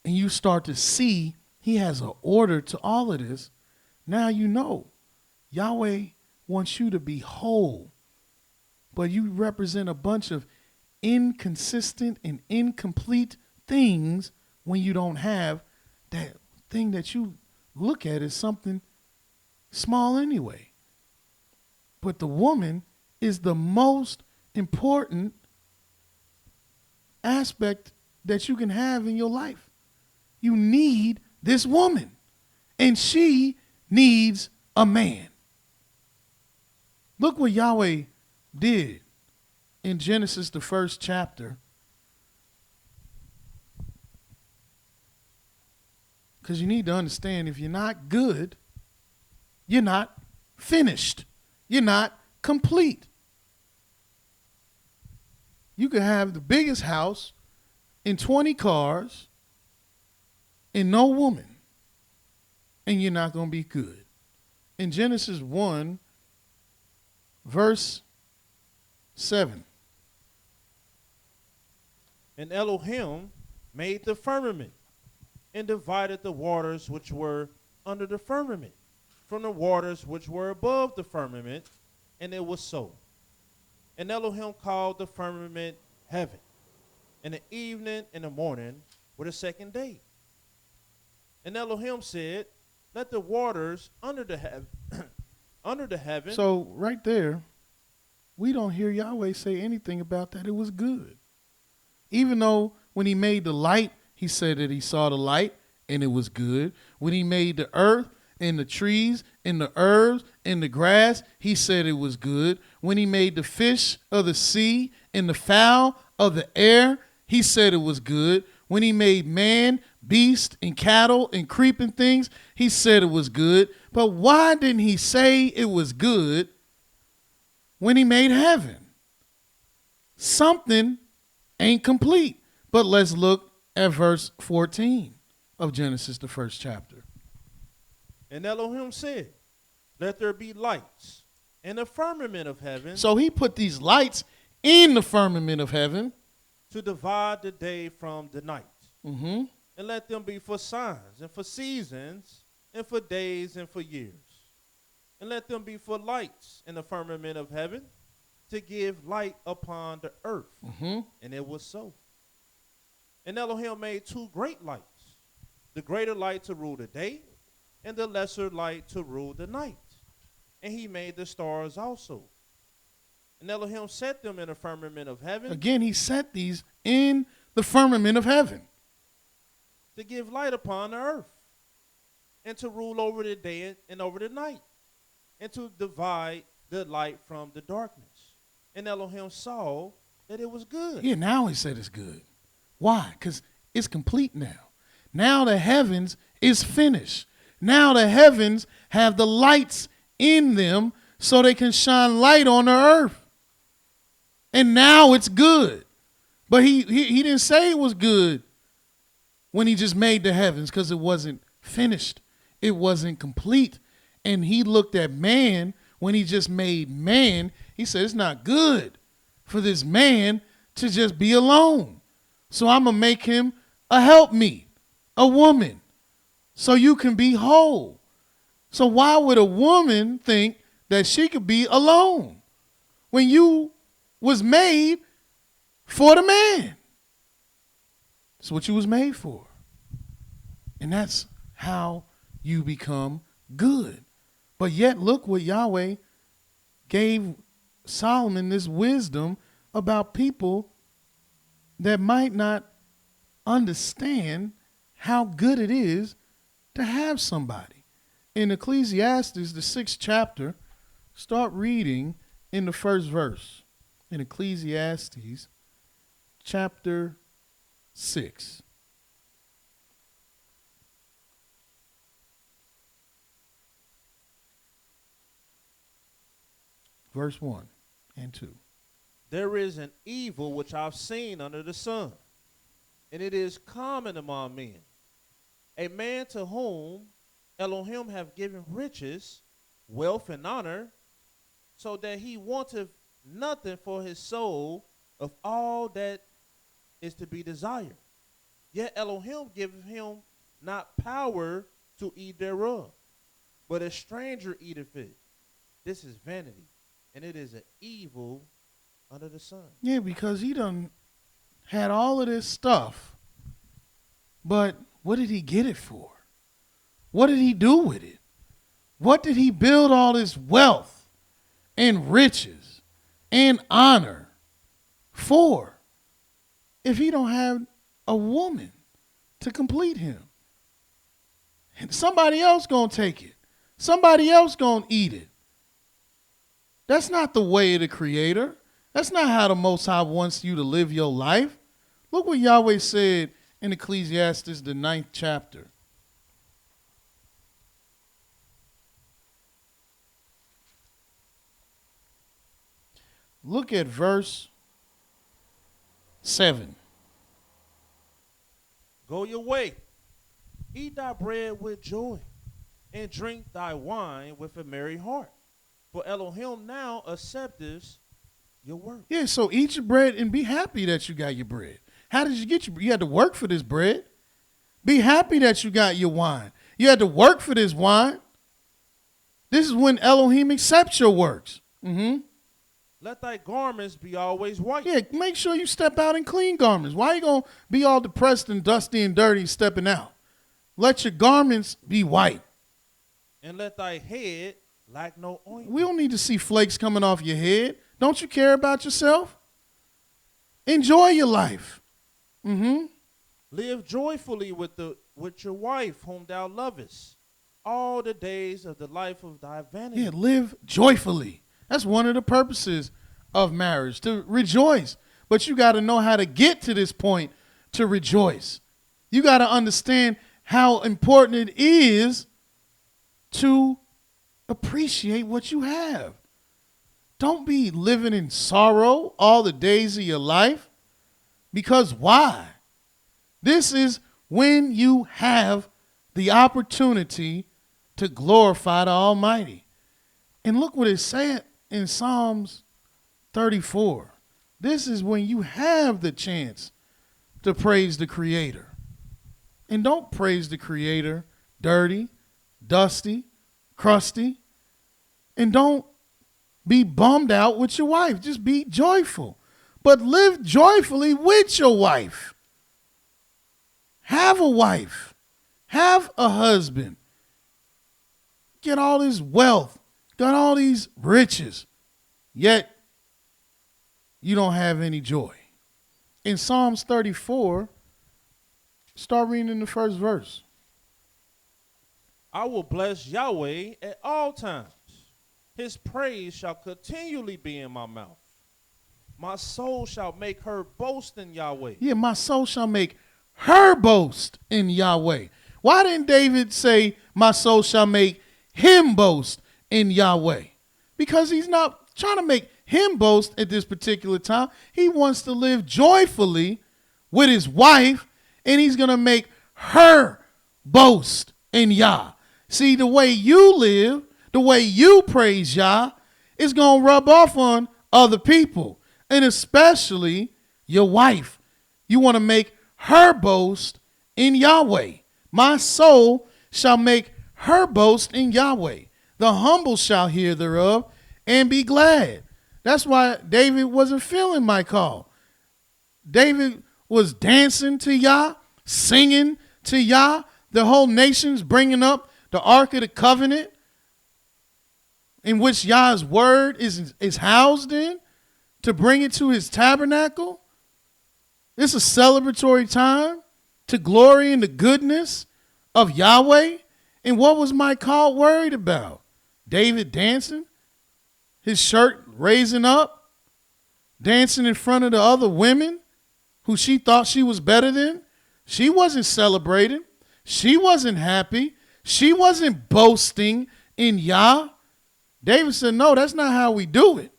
and you start to see he has an order to all of this, now you know Yahweh wants you to be whole. But you represent a bunch of inconsistent and incomplete things when you don't have that thing that you look at as something small anyway. But the woman is the most important aspect that you can have in your life. You need this woman, and she needs a man. Look what Yahweh did in Genesis, the first chapter. Because you need to understand, if you're not good, you're not finished. You're not complete. You could have the biggest house and 20 cars and no woman, and you're not going to be good. In Genesis 1, verse 7. And Elohim made the firmament and divided the waters which were under the firmament from the waters which were above the firmament, and it was so. And Elohim called the firmament heaven, and the evening and the morning were the second day. And Elohim said, let the waters under the heaven. So right there, we don't hear Yahweh say anything about that. It was good. Even though when he made the light, he said that he saw the light and it was good. When he made the earth and the trees and the herbs and the grass, he said it was good. When he made the fish of the sea and the fowl of the air, he said it was good. When he made man, beast, and cattle and creeping things, he said it was good. But why didn't he say it was good when he made heaven? Something ain't complete. But let's look at verse 14 of Genesis, the first chapter. And Elohim said, let there be lights in the firmament of heaven. So he put these lights in the firmament of heaven To divide the day from the night. Mm-hmm. And let them be for signs and for seasons and for days and for years. And let them be for lights in the firmament of heaven to give light upon the earth. Mm-hmm. And it was so. And Elohim made two great lights, the greater light to rule the day and the lesser light to rule the night. And he made the stars also. And Elohim set them in the firmament of heaven. Again, he set these in the firmament of heaven To give light upon the earth, and to rule over the day and over the night, and to divide the light from the darkness. And Elohim saw that it was good. Yeah, now he said it's good. Why? Because it's complete now. Now the heavens is finished. Now the heavens have the lights in them so they can shine light on the earth. And now it's good. But he didn't say it was good when he just made the heavens, because it wasn't finished. It wasn't complete. And he looked at man when he just made man. He said it's not good for this man to just be alone. So I'm going to make him a helpmeet, a woman, so you can be whole. So why would a woman think that she could be alone when you was made for the man? That's what you was made for. And that's how you become good. But yet look what Yahweh gave Solomon, this wisdom about people that might not understand how good it is to have somebody. In Ecclesiastes, the 6th chapter, start reading in the first verse. In Ecclesiastes chapter 6. Verse 1 and 2. There is an evil which I've seen under the sun, and it is common among men. A man to whom Elohim have given riches, wealth, and honor, so that he wanteth nothing for his soul of all that is to be desired. Yet Elohim giveth him not power to eat thereof, but a stranger eateth it. This is vanity, and it is an evil under the sun. Yeah, because he done had all of this stuff, but what did he get it for? What did he do with it? What did he build all this wealth and riches and honor for if he don't have a woman to complete him? And somebody else gonna take it. Somebody else gonna eat it. That's not the way of the Creator. That's not how the Most High wants you to live your life. Look what Yahweh said in Ecclesiastes, the 9th chapter. Look at verse 7. Go your way, eat thy bread with joy, and drink thy wine with a merry heart. For Elohim now accepteth your work. Yeah, so eat your bread and be happy that you got your bread. How did you get your bread? You had to work for this bread. Be happy that you got your wine. You had to work for this wine. This is when Elohim accepts your works. Mm-hmm. Let thy garments be always white. Yeah, make sure you step out in clean garments. Why are you going to be all depressed and dusty and dirty stepping out? Let your garments be white. And let thy head lack no ointment. We don't need to see flakes coming off your head. Don't you care about yourself? Enjoy your life. Mm-hmm. Live joyfully with your wife whom thou lovest all the days of the life of thy vanity. Yeah, live joyfully. That's one of the purposes of marriage, to rejoice. But you got to know how to get to this point to rejoice. You got to understand how important it is to appreciate what you have. Don't be living in sorrow all the days of your life. Because why? This is when you have the opportunity to glorify the Almighty. And look what it said in Psalms 34. This is when you have the chance to praise the Creator. And don't praise the Creator dirty, dusty, crusty. And don't be bummed out with your wife. Just be joyful. But live joyfully with your wife. Have a wife. Have a husband. Get all this wealth. Got all these riches. Yet you don't have any joy. In Psalms 34, start reading in the first verse. I will bless Yahweh at all times. His praise shall continually be in my mouth. My soul shall make her boast in Yahweh. Yeah, my soul shall make her boast in Yahweh. Why didn't David say, my soul shall make him boast in Yahweh? Because he's not trying to make him boast at this particular time. He wants to live joyfully with his wife, and he's going to make her boast in Yah. See, the way you live, the way you praise Yah, is going to rub off on other people, and especially your wife. You want to make her boast in Yahweh. My soul shall make her boast in Yahweh. The humble shall hear thereof and be glad. That's why David wasn't feeling my call. David was dancing to Yah, singing to Yah. The whole nation's bringing up the Ark of the Covenant, in which Yah's word is housed in, to bring it to his tabernacle. It's a celebratory time to glory in the goodness of Yahweh. And what was Michal worried about? David dancing, his shirt raising up, dancing in front of the other women who she thought she was better than. She wasn't celebrating. She wasn't happy. She wasn't boasting in Yah. David said, no, that's not how we do it.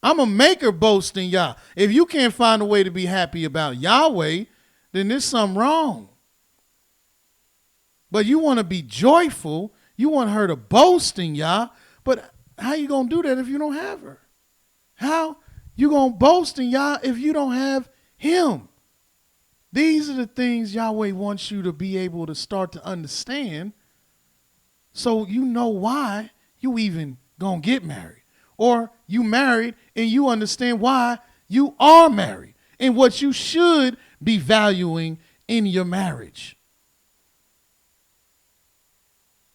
I'm going to make her boast in Yah. If you can't find a way to be happy about Yahweh, then there's something wrong. But you want to be joyful. You want her to boast in Yah. But how you going to do that if you don't have her? How you going to boast in Yah if you don't have him? These are the things Yahweh wants you to be able to start to understand, so you know why you even going to get married. Or you married and you understand why you are married and what you should be valuing in your marriage.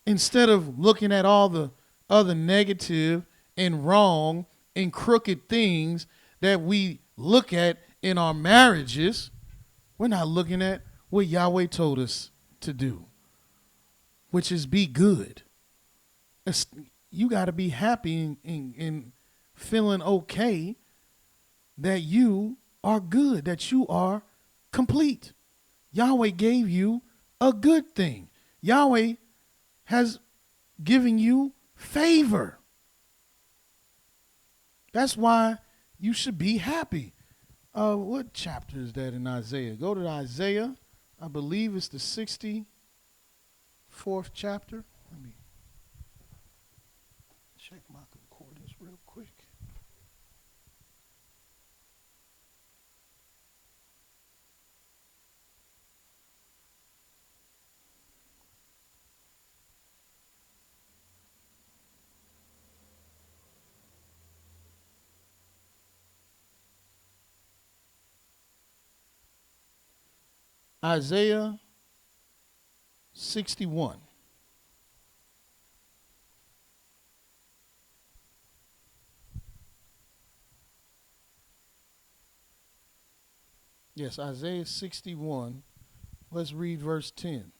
Instead of looking at all the other negative and wrong and crooked things that we look at in our marriages, we're not looking at what Yahweh told us to do, which is be good. You got to be happy and feeling okay that you are good, that you are complete. Yahweh gave you a good thing. Yahweh has given you favor. That's why you should be happy. What chapter is that in Isaiah? Go to Isaiah. I believe it's the 64th chapter. Let me check my concordance real quick. Isaiah 61. Yes, Isaiah 61. Let's read verse 10.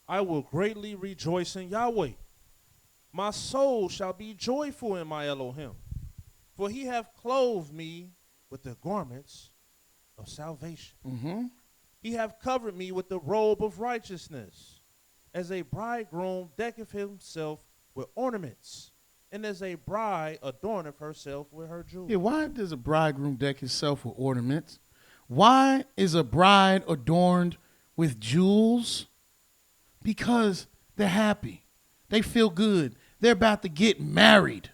I will greatly rejoice in Yahweh. My soul shall be joyful in my Elohim, for he hath clothed me with the garments of salvation. Mm-hmm. He hath covered me with the robe of righteousness, as a bridegroom decketh himself with ornaments, and as a bride adorneth herself with her jewels. Yeah, why does a bridegroom deck himself with ornaments? Why is a bride adorned with jewels? Because They're happy. They feel good. They're about to get married.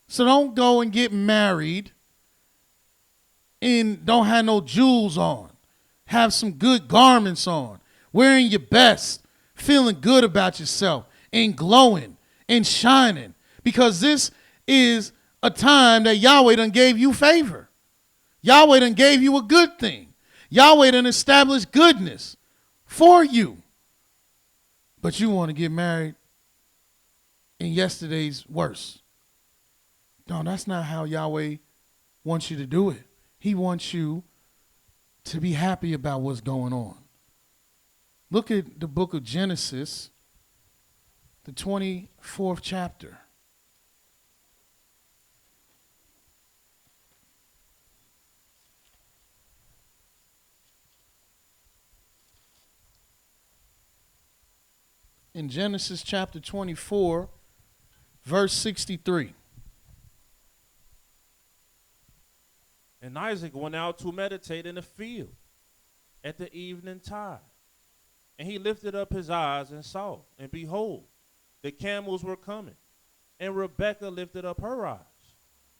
So don't go and get married and don't have no jewels on. Have some good garments on. Wearing your best. Feeling good about yourself. And glowing and shining. Because this is a time that Yahweh done gave you favor. Yahweh done gave you a good thing. Yahweh done established goodness for you. But you want to get married in yesterday's worse. No, that's not how Yahweh wants you to do it. He wants you to be happy about what's going on. Look at the book of Genesis, the 24th chapter. In Genesis chapter 24, verse 63. And Isaac went out to meditate in the field at the evening tide. And he lifted up his eyes and saw, and behold, the camels were coming. And Rebekah lifted up her eyes.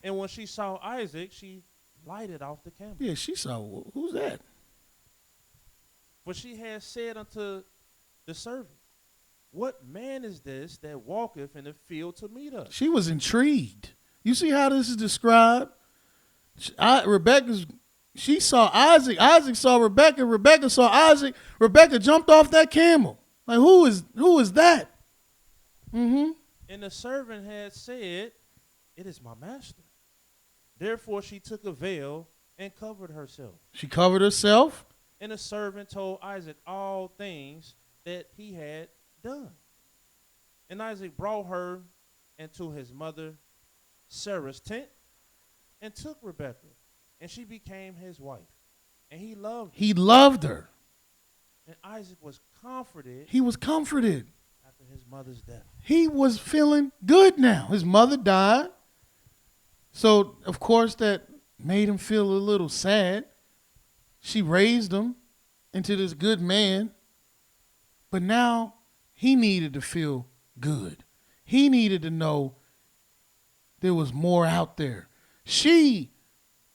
And when she saw Isaac, she lighted off the camel. Yeah, she saw, who's that? For she had said unto the servant, what man is this that walketh in the field to meet us? She was intrigued. You see how this is described? She saw Isaac. Isaac saw Rebekah. Rebekah saw Isaac. Rebekah jumped off that camel. Like, who is that? Mm-hmm. And the servant had said, it is my master. Therefore she took a veil and covered herself. She covered herself. And the servant told Isaac all things that he had done. And Isaac brought her into his mother Sarah's tent and took Rebekah, and she became his wife. And he loved her. He loved her. And Isaac was comforted. He was comforted. After his mother's death. He was feeling good now. His mother died. So, of course, that made him feel a little sad. She raised him into this good man. But now he needed to feel good. He needed to know there was more out there. She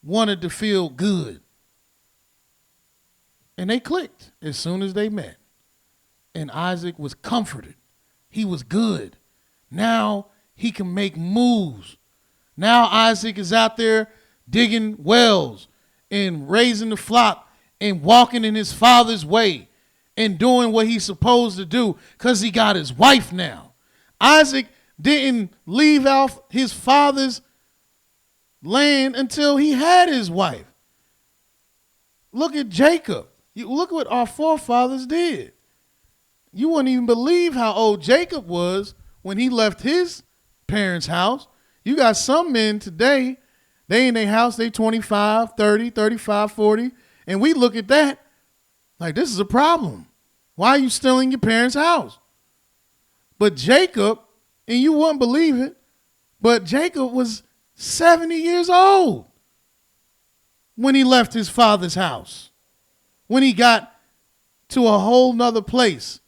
wanted to feel good. And they clicked as soon as they met. And Isaac was comforted. He was good. Now he can make moves. Now Isaac is out there digging wells and raising the flock and walking in his father's way and doing what he's supposed to do because he got his wife now. Isaac didn't leave out his father's land until he had his wife. Look at Jacob. Look what our forefathers did. You wouldn't even believe how old Jacob was when he left his parents' house. You got some men today, they in their house, they 25, 30, 35, 40. And we look at that like this is a problem. Why are you still in your parents' house? But Jacob, and you wouldn't believe it, but Jacob was 70 years old when he left his father's house. When he got to a whole nother place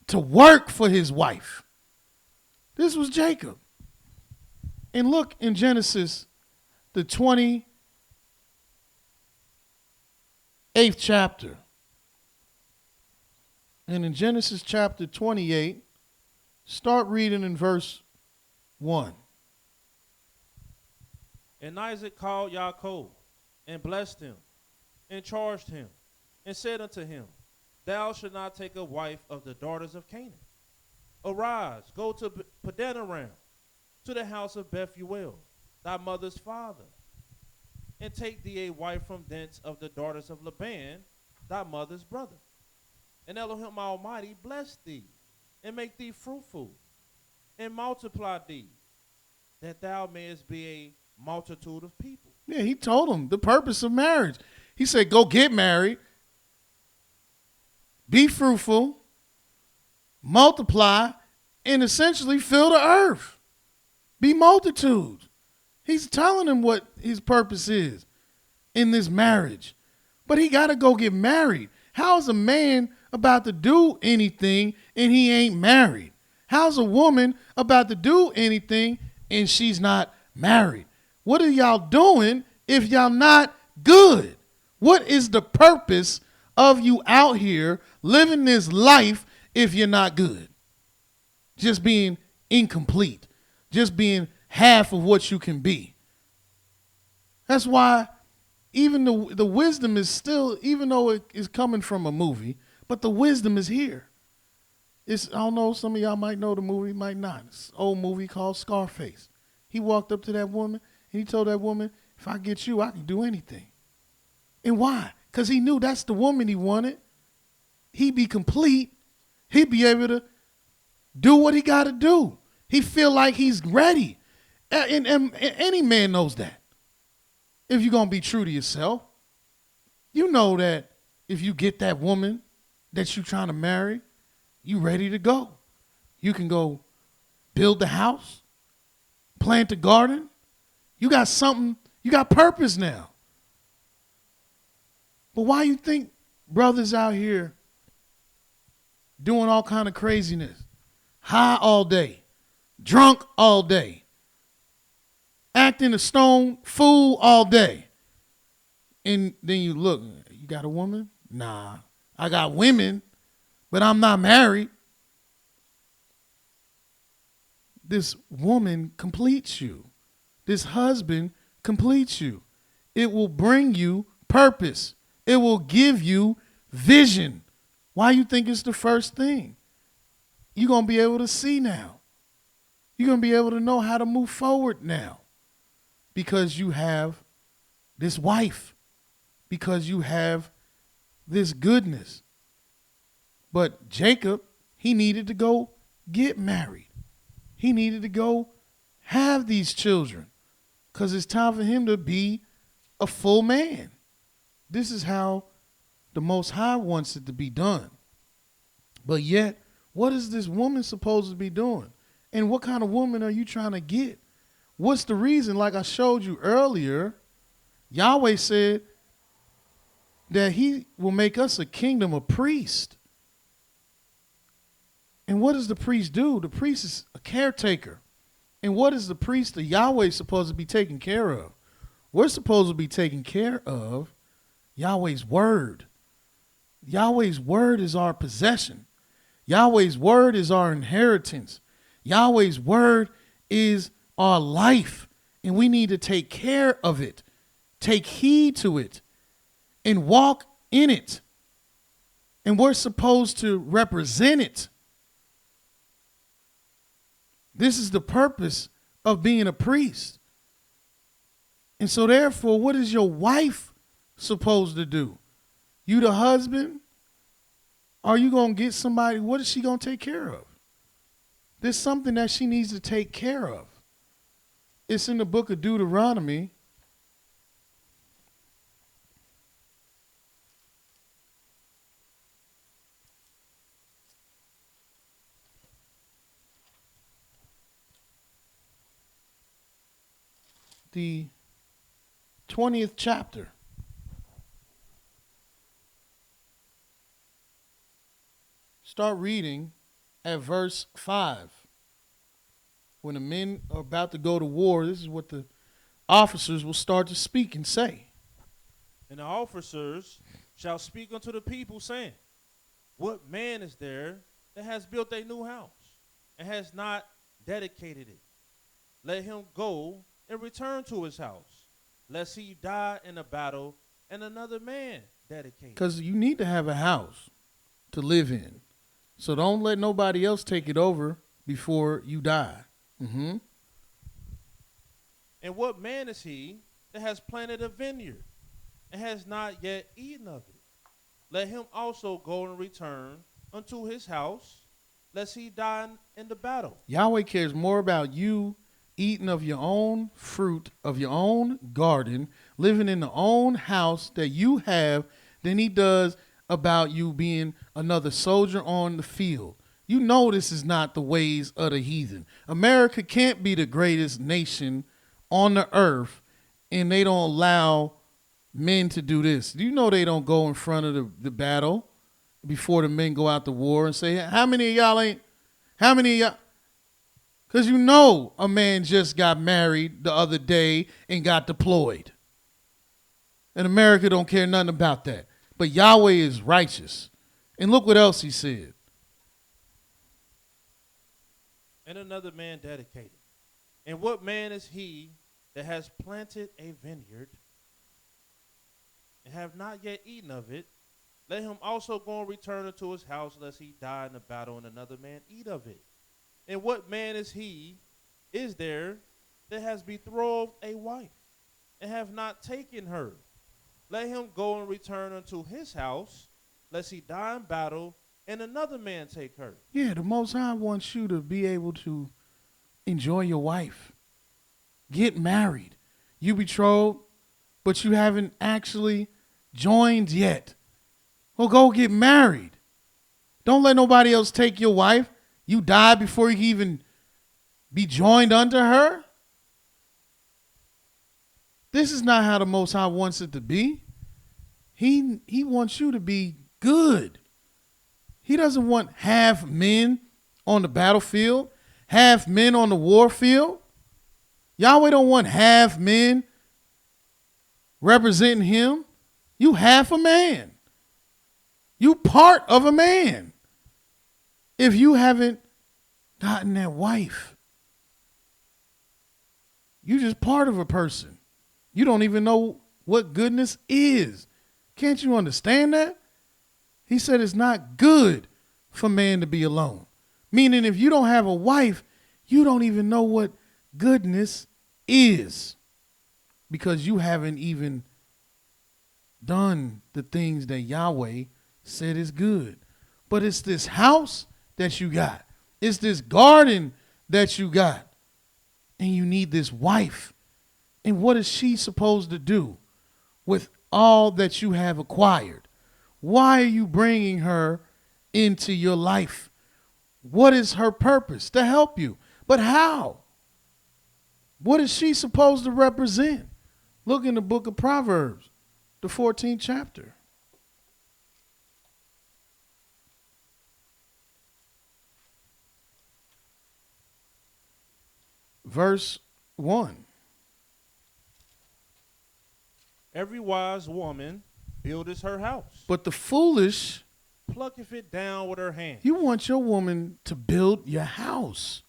to work for his wife. This was Jacob. And look in Genesis, the 28th chapter. And in Genesis chapter 28, start reading in verse 1. And Isaac called Yaakov and blessed him and charged him and said unto him, thou shalt not take a wife of the daughters of Canaan. Arise, go to Padanaram, to the house of Bethuel, thy mother's father, and take thee a wife from thence of the daughters of Laban, thy mother's brother. And Elohim Almighty bless thee, and make thee fruitful, and multiply thee, that thou mayest be a multitude of people. Yeah, he told him the purpose of marriage. He said, go get married, be fruitful, multiply, and essentially fill the earth. Be multitudes. He's telling him what his purpose is in this marriage. But he got to go get married. How is a man about to do anything and he ain't married? How's a woman about to do anything and she's not married? What are y'all doing if y'all not good? What is the purpose of you out here living this life if you're not good? Just being incomplete. Just being half of what you can be. That's why even the wisdom is still, even though it is coming from a movie, but the wisdom is here. I don't know, some of y'all might know the movie, might not. It's an old movie called Scarface. He walked up to that woman and he told that woman, if I get you, I can do anything. And why? Because he knew that's the woman he wanted. He'd be complete. He'd be able to do what he got to do. He feel like he's ready. And any man knows that. If you're going to be true to yourself, you know that if you get that woman that you're trying to marry, you ready to go. You can go build the house, plant the garden. You got something, you got purpose now. But why you think brothers out here doing all kind of craziness, high all day, drunk all day, acting a stone fool all day? And then you look, you got a woman? Nah, I got women, but I'm not married. This woman completes you. This husband completes you. It will bring you purpose. It will give you vision. Why you think it's the first thing? You're going to be able to see now. You're going to be able to know how to move forward now. Because you have this wife. Because you have this goodness. But Jacob, he needed to go get married. He needed to go have these children. Because it's time for him to be a full man. This is how the Most High wants it to be done. But yet, what is this woman supposed to be doing? And what kind of woman are you trying to get? What's the reason? Like I showed you earlier, Yahweh said that he will make us a kingdom of priests. And what does the priest do? The priest is a caretaker. And what is the priest of Yahweh supposed to be taking care of? We're supposed to be taking care of Yahweh's word. Yahweh's word is our possession. Yahweh's word is our inheritance. Yahweh's word is our life. And we need to take care of it. Take heed to it. And walk in it. And we're supposed to represent it. This is the purpose of being a priest. And so therefore, what is your wife supposed to do? You the husband? Are you going to get somebody? What is she going to take care of? There's something that she needs to take care of. It's in the book of Deuteronomy. The 20th chapter. Start reading at verse 5. When the men are about to go to war, this is what the officers will start to speak and say. And the officers shall speak unto the people, saying, what man is there that has built a new house and has not dedicated it? Let him go and return to his house, lest he die in a battle and another man dedicate. Because you need to have a house to live in. So don't let nobody else take it over before you die. Mm-hmm. And what man is he that has planted a vineyard and has not yet eaten of it? Let him also go and return unto his house, lest he die in the battle. Yahweh cares more about you eating of your own fruit, of your own garden, living in the own house that you have, than he does about you being another soldier on the field. You know this is not the ways of the heathen. America can't be the greatest nation on the earth, and they don't allow men to do this. You know they don't go in front of the battle. before the men go out to war and say, how many of y'all ain't, how many of y'all? Because you know a man just got married the other day and got deployed. And America don't care nothing about that. But Yahweh is righteous. And look what else he said. And another man dedicated. And what man is he that has planted a vineyard and have not yet eaten of it? Let him also go and return unto his house, lest he die in the battle and another man eat of it. And what man is there that has betrothed a wife and have not taken her? Let him go and return unto his house, lest he die in battle and another man take her. Yeah, the Most High wants you to be able to enjoy your wife. Get married. You betrothed, but you haven't actually joined yet. Well, go get married. Don't let nobody else take your wife. You die before you even be joined unto her. This is not how the Most High wants it to be. He wants you to be good. He doesn't want half men on the battlefield, half men on the war field. Yahweh don't want half men representing him. You half a man. You part of a man. If you haven't gotten that wife, you just part of a person. You don't even know what goodness is. Can't you understand that? He said it's not good for man to be alone. Meaning if you don't have a wife, you don't even know what goodness is. Because you haven't even done the things that Yahweh said is good. But it's this house that you got. It's this garden that you got. And you need this wife. And what is she supposed to do with all that you have acquired? Why are you bringing her into your life? What is her purpose? To help you. But how? What is she supposed to represent? Look in the book of Proverbs, the 14th chapter. Verse 1. Every wise woman buildeth her house, But the foolish, plucketh it down with her hand. you want your woman to build your house.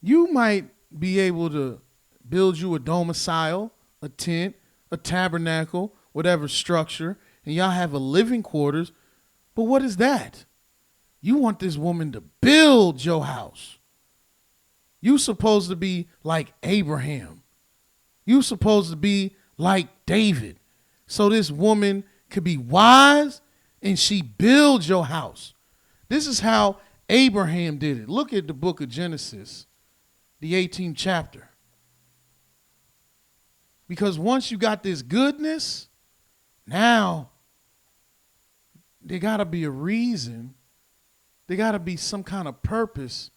You might be able to build you a domicile, a tent, a tabernacle, whatever structure, and y'all have a living quarters. But what is that? You want this woman to build your house. You supposed to be like Abraham. You supposed to be like David. So this woman could be wise and she builds your house. This is how Abraham did it. Look at the book of Genesis, the 18th chapter. Because once you got this goodness, now there got to be a reason. There got to be some kind of purpose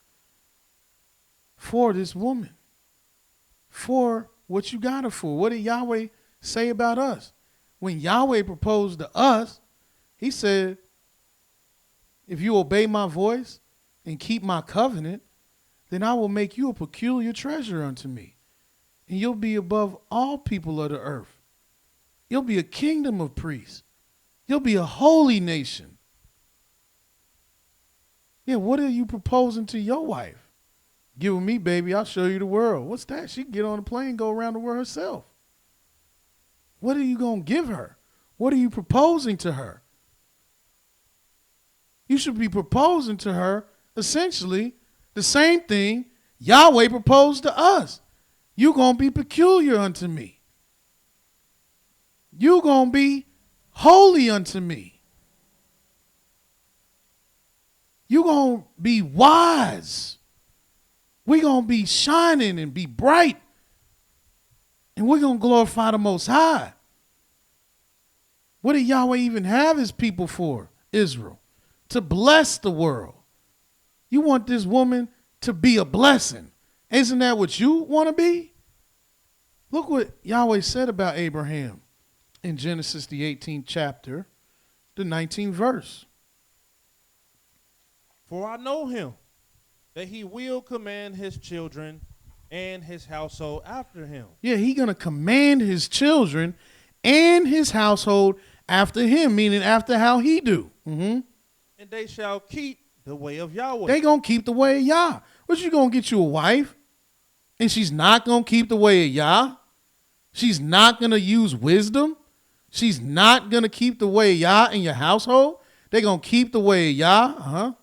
for this woman, for what you got her for. What did Yahweh say about us? When Yahweh proposed to us, he said, if you obey my voice and keep my covenant, then I will make you a peculiar treasure unto me. And you'll be above all people of the earth. You'll be a kingdom of priests. You'll be a holy nation. Yeah, what are you proposing to your wife? Give with me, baby, I'll show you the world. What's that? She can get on a plane and go around the world herself. What are you going to give her? What are you proposing to her? You should be proposing to her essentially the same thing Yahweh proposed to us. You're going to be peculiar unto me. You're going to be holy unto me. You're going to be wise. We're going to be shining and be bright. And we're going to glorify the Most High. What did Yahweh even have his people for? Israel. To bless the world. You want this woman to be a blessing. Isn't that what you want to be? Look what Yahweh said about Abraham in Genesis, the 18th chapter the 19th verse. For I know him, that he will command his children and his household after him. Yeah, he going to command his children and his household after him, meaning after how he do. Mm-hmm. And they shall keep the way of Yahweh. They going to keep the way of Yah. What, you going to get you a wife and she's not going to keep the way of Yah? She's not going to use wisdom? She's not going to keep the way of Yah in your household? They're going to keep the way of Yah? Uh-huh.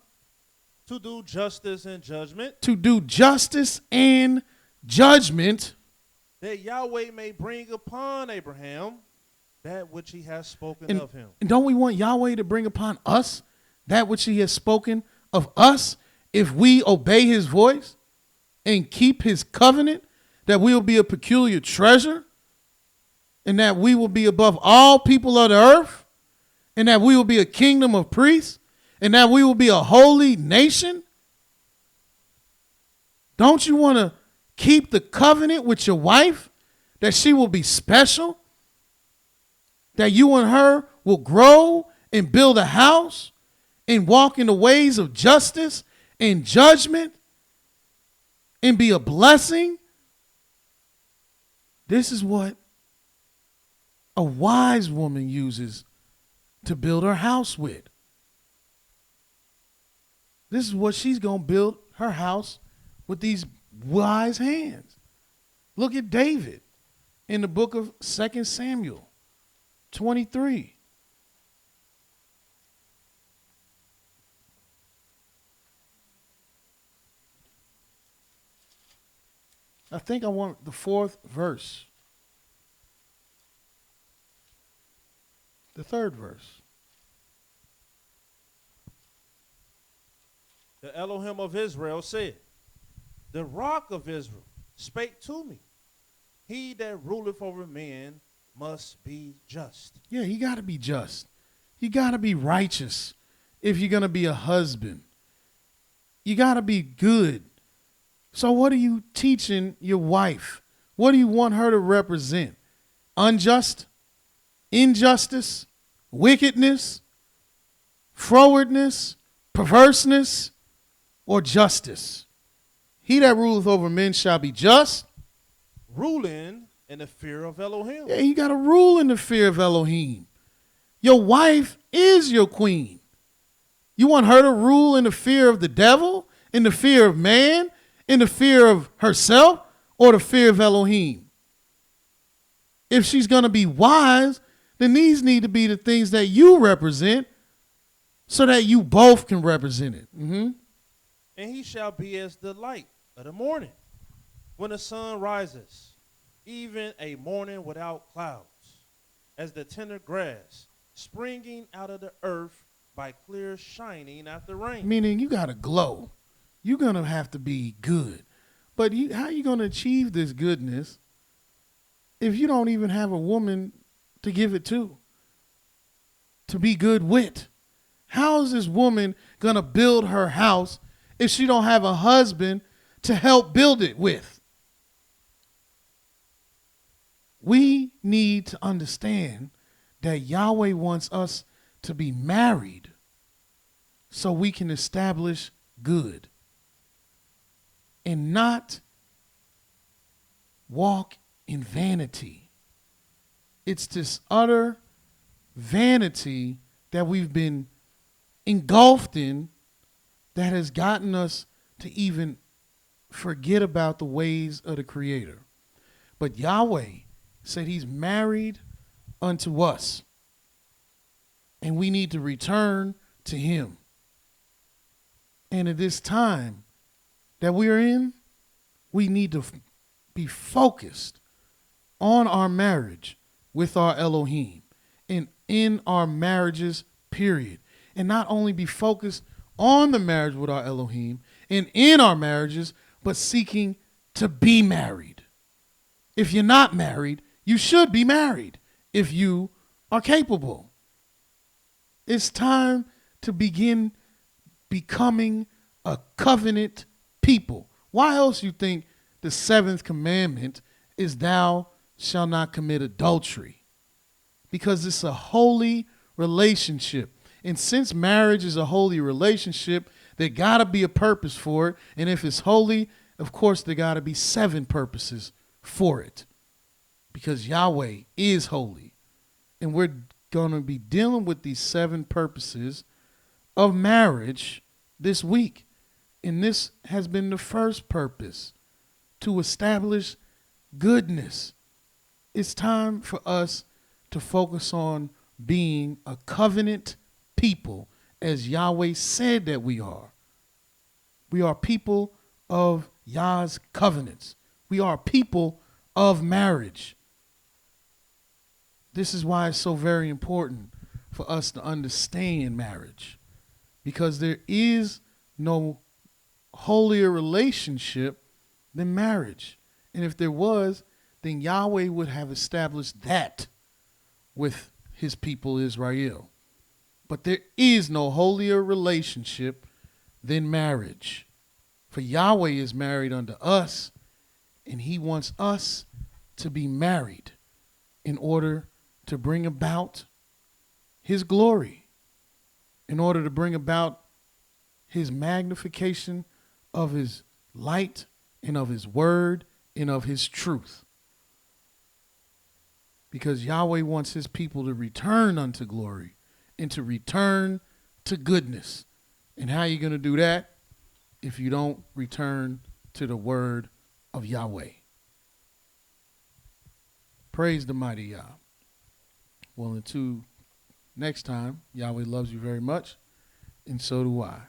To do justice and judgment. To do justice and judgment. That Yahweh may bring upon Abraham that which he has spoken of him. And don't we want Yahweh to bring upon us that which he has spoken of us if we obey his voice and keep his covenant, that we will be a peculiar treasure and that we will be above all people of the earth and that we will be a kingdom of priests and that we will be a holy nation? Don't you want to keep the covenant with your wife, that she will be special, that you and her will grow and build a house and walk in the ways of justice and judgment and be a blessing? This is what a wise woman uses to build her house with. This is what she's going to build her house with, these wise hands. Look at David in the book of 2 Samuel 23. I think I want the 4th verse. The 3rd verse. The Elohim of Israel said, the rock of Israel spake to me. He that ruleth over men must be just. Yeah, you got to be just. You got to be righteous if you're going to be a husband. You got to be good. So what are you teaching your wife? What do you want her to represent? Unjust? Injustice? Wickedness? Frowardness? Perverseness? Or justice? He that ruleth over men shall be just. Ruling in the fear of Elohim. Yeah, you got to rule in the fear of Elohim. Your wife is your queen. You want her to rule in the fear of the devil, in the fear of man, in the fear of herself, or the fear of Elohim? If she's going to be wise, then these need to be the things that you represent so that you both can represent it. Mm-hmm. And he shall be as the light of the morning, when the sun rises, even a morning without clouds, as the tender grass springing out of the earth by clear shining after rain. Meaning you got to glow. You're going to have to be good. But how are you going to achieve this goodness if you don't even have a woman to give it to be good with? How is this woman going to build her house if she don't have a husband to help build it with? We need to understand that Yahweh wants us to be married so we can establish good and not walk in vanity. It's this utter vanity that we've been engulfed in that has gotten us to even forget about the ways of the Creator. But Yahweh said he's married unto us, and we need to return to him. And at this time that we're in, we need to be focused on our marriage with our Elohim and in our marriages, period. And not only be focused on the marriage with our Elohim and in our marriages, but seeking to be married. If you're not married, you should be married if you are capable. It's time to begin becoming a covenant people. Why else you think the 7th commandment is thou shalt not commit adultery? Because it's a holy relationship. And since marriage is a holy relationship, there got to be a purpose for it. And if it's holy, of course, there got to be 7 purposes for it. Because Yahweh is holy. And we're going to be dealing with these 7 purposes of marriage this week. And this has been the first purpose, to establish goodness. It's time for us to focus on being a covenant people, as Yahweh said that we are. We are people of Yah's covenants. We are people of marriage. This is why it's so very important for us to understand marriage, because there is no holier relationship than marriage. And if there was, then Yahweh would have established that with his people Israel. But there is no holier relationship than marriage. For Yahweh is married unto us, and he wants us to be married in order to bring about his glory, in order to bring about his magnification of his light and of his word and of his truth. Because Yahweh wants his people to return unto glory and to return to goodness. And how are you going to do that if you don't return to the word of Yahweh? Praise the mighty Yah. Well, until next time, Yahweh loves you very much, and so do I.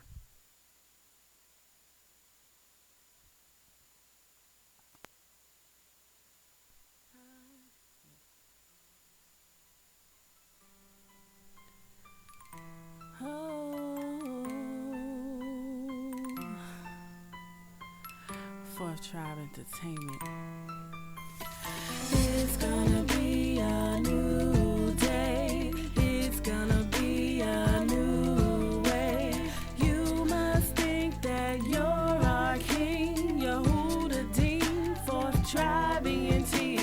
Fourth Tribe Entertainment. It's gonna be a new day. It's gonna be a new way. You must think that you're our king. Yehuda, Fourth Tribe ENT.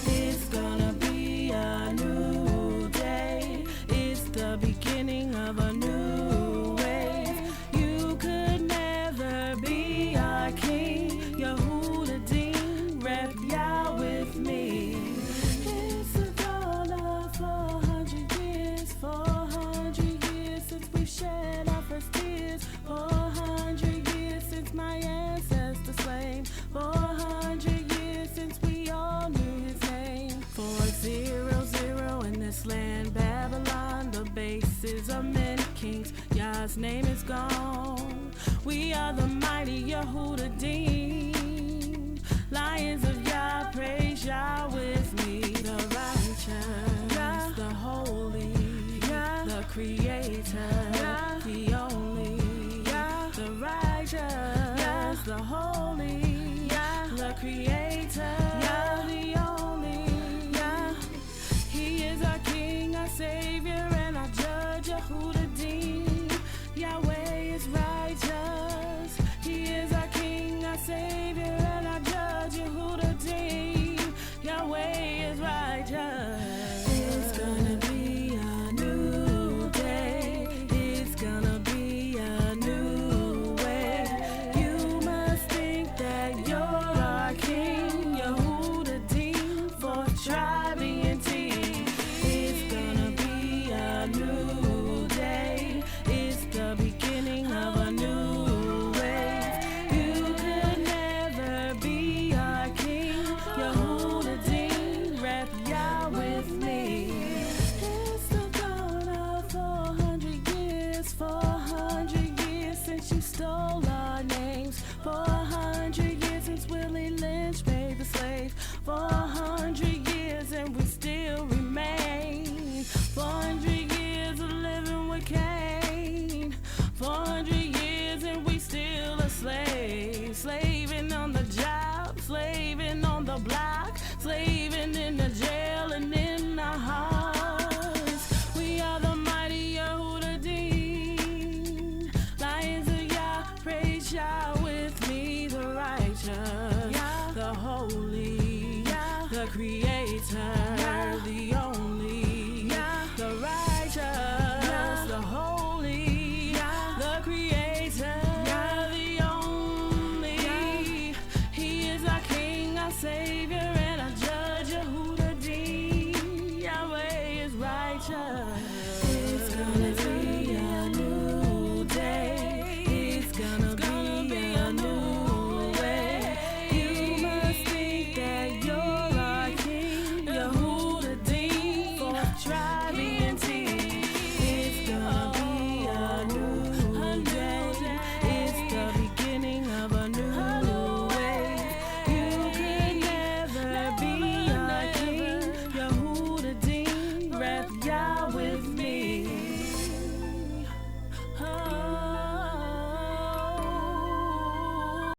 It's gonna be a new day. It's the beginning of a new way. You could never be our king. Yehuda, rep Yah with me. It's a dawn of 400 years, 400 years since we've shed our first tears, 400 years since my ancestors slain, 400 years since we all knew his name. 400 in this land, Babylon, the bases of many kings. Yah's name is gone. We are the mighty Yehuda, Lions of Yah, praise Yah with me. The righteous, Yah, the holy, Yah, the creator, Yah, the only, Yah, the righteous, Yah, the holy, Yah, the creator, Yah, the only, Yah. He is our king, our savior, and our judge, Yehuda. Yahweh is righteous. He is our king, our savior, and our judge, Yehuda. Yahweh is righteous. It's gonna be a new day. YIshiYAH.